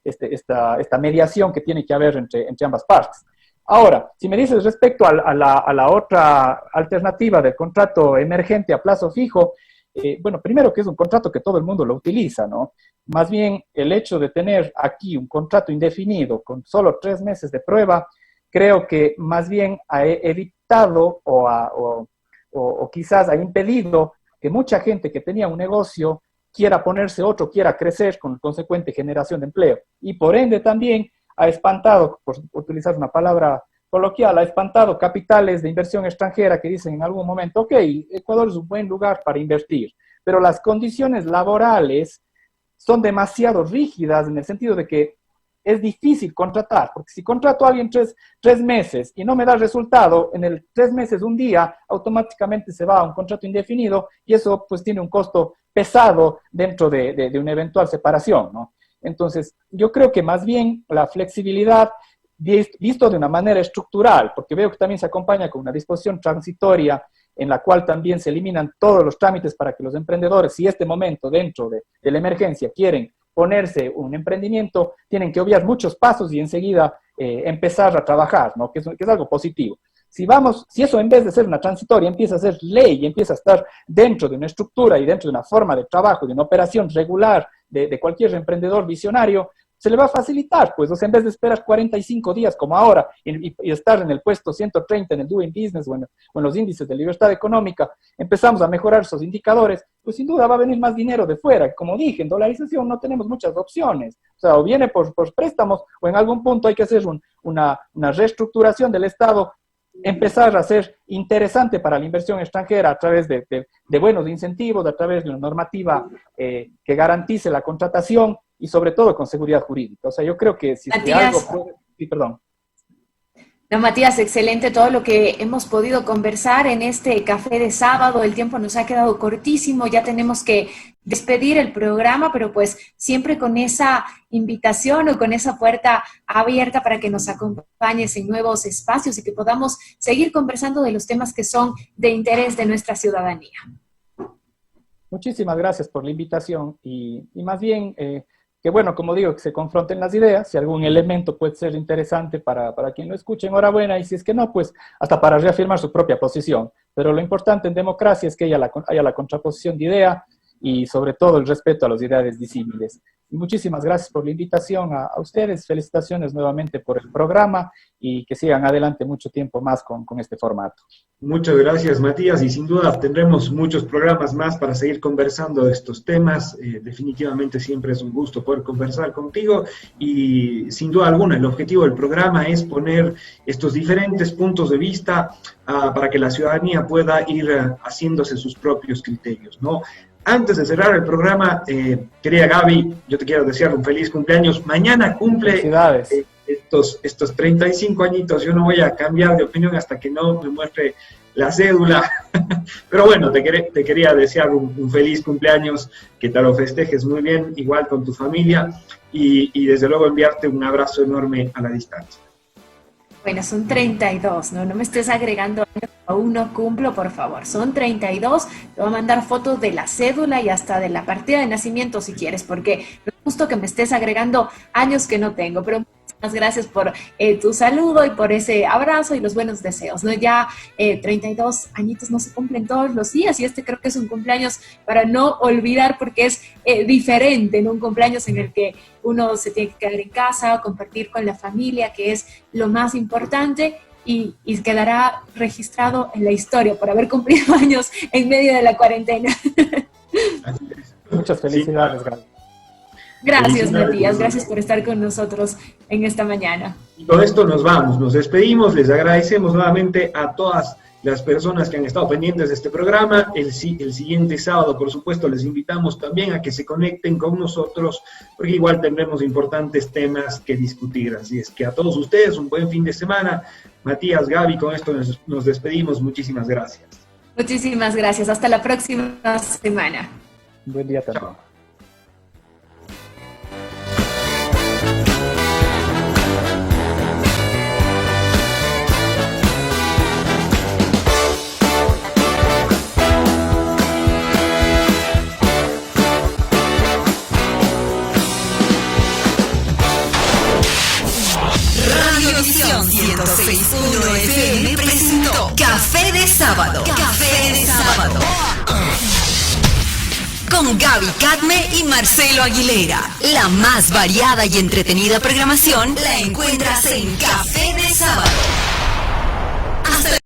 esta mediación que tiene que haber entre ambas partes. Ahora, si me dices respecto a la otra alternativa del contrato emergente a plazo fijo, bueno, primero que es un contrato que todo el mundo lo utiliza, ¿no? Más bien, el hecho de tener aquí un contrato indefinido con solo 3 meses de prueba, creo que más bien ha evitado o quizás ha impedido que mucha gente que tenía un negocio quiera ponerse otro, quiera crecer con consecuente generación de empleo. Y por ende también ha espantado, por utilizar una palabra coloquial, ha espantado capitales de inversión extranjera que dicen en algún momento, ok, Ecuador es un buen lugar para invertir, pero las condiciones laborales son demasiado rígidas en el sentido de que es difícil contratar, porque si contrato a alguien 3 meses y no me da resultado, en el 3 meses, un día, automáticamente se va a un contrato indefinido y eso pues tiene un costo pesado dentro de una eventual separación, ¿no? Entonces, yo creo que más bien la flexibilidad visto de una manera estructural, porque veo que también se acompaña con una disposición transitoria en la cual también se eliminan todos los trámites para que los emprendedores, si este momento dentro de la emergencia quieren ponerse un emprendimiento, tienen que obviar muchos pasos y enseguida empezar a trabajar, ¿no? Que es algo positivo. Si eso en vez de ser una transitoria empieza a ser ley y empieza a estar dentro de una estructura y dentro de una forma de trabajo, de una operación regular de cualquier emprendedor visionario, se le va a facilitar, pues, o sea, en vez de esperar 45 días como ahora y estar en el puesto 130 en el Doing Business o en los índices de libertad económica, empezamos a mejorar esos indicadores, pues sin duda va a venir más dinero de fuera. Como dije, en dolarización no tenemos muchas opciones, o sea, o viene por préstamos o en algún punto hay que hacer una reestructuración del Estado, empezar a ser interesante para la inversión extranjera a través de buenos incentivos, a través de una normativa que garantice la contratación y sobre todo con seguridad jurídica. O sea, yo creo que si algo... Sí, perdón. No, Matías, excelente todo lo que hemos podido conversar en este café de sábado. El tiempo nos ha quedado cortísimo, ya tenemos que despedir el programa, pero pues siempre con esa invitación o con esa puerta abierta para que nos acompañes en nuevos espacios y que podamos seguir conversando de los temas que son de interés de nuestra ciudadanía. Muchísimas gracias por la invitación y más bien que bueno, como digo, que se confronten las ideas, si algún elemento puede ser interesante para quien lo escuche, enhorabuena, y si es que no, pues hasta para reafirmar su propia posición. Pero lo importante en democracia es que haya la contraposición de idea y sobre todo el respeto a los ideales disímiles. Y muchísimas gracias por la invitación a ustedes, felicitaciones nuevamente por el programa y que sigan adelante mucho tiempo más con este formato. Muchas gracias, Matías, y sin duda tendremos muchos programas más para seguir conversando de estos temas. Definitivamente siempre es un gusto poder conversar contigo y sin duda alguna el objetivo del programa es poner estos diferentes puntos de vista para que la ciudadanía pueda ir haciéndose sus propios criterios, ¿no? Antes de cerrar el programa, querida Gaby, yo te quiero desear un feliz cumpleaños. Mañana cumple estos 35 añitos. Yo no voy a cambiar de opinión hasta que no me muestre la cédula. Pero bueno, te quería desear un feliz cumpleaños, que te lo festejes muy bien, igual con tu familia, y desde luego enviarte un abrazo enorme a la distancia. Bueno, son 32, ¿no? No me estés agregando años, aún no cumplo, por favor. Son 32, te voy a mandar fotos de la cédula y hasta de la partida de nacimiento si quieres, porque no es justo que me estés agregando años que no tengo, pero muchas gracias por tu saludo y por ese abrazo y los buenos deseos, ¿no? Ya 32 añitos no se cumplen todos los días y este creo que es un cumpleaños para no olvidar porque es diferente, ¿no? Un cumpleaños en el que uno se tiene que quedar en casa, compartir con la familia, que es lo más importante y quedará registrado en la historia por haber cumplido años en medio de la cuarentena. Muchas felicidades, Gaby. Gracias, Matías, gracias por estar con nosotros en esta mañana. Y con esto nos vamos, nos despedimos, les agradecemos nuevamente a todas las personas que han estado pendientes de este programa. El siguiente sábado, por supuesto, les invitamos también a que se conecten con nosotros, porque igual tendremos importantes temas que discutir. Así es que a todos ustedes, un buen fin de semana. Matías, Gaby, con esto nos despedimos. Muchísimas gracias. Muchísimas gracias. Hasta la próxima semana. Buen día también. Chao. Radiovisión 106.1 FM presentó Café de Sábado. Café de Sábado. Con Gaby Cadme y Marcelo Aguilera. La más variada y entretenida programación la encuentras en Café de Sábado.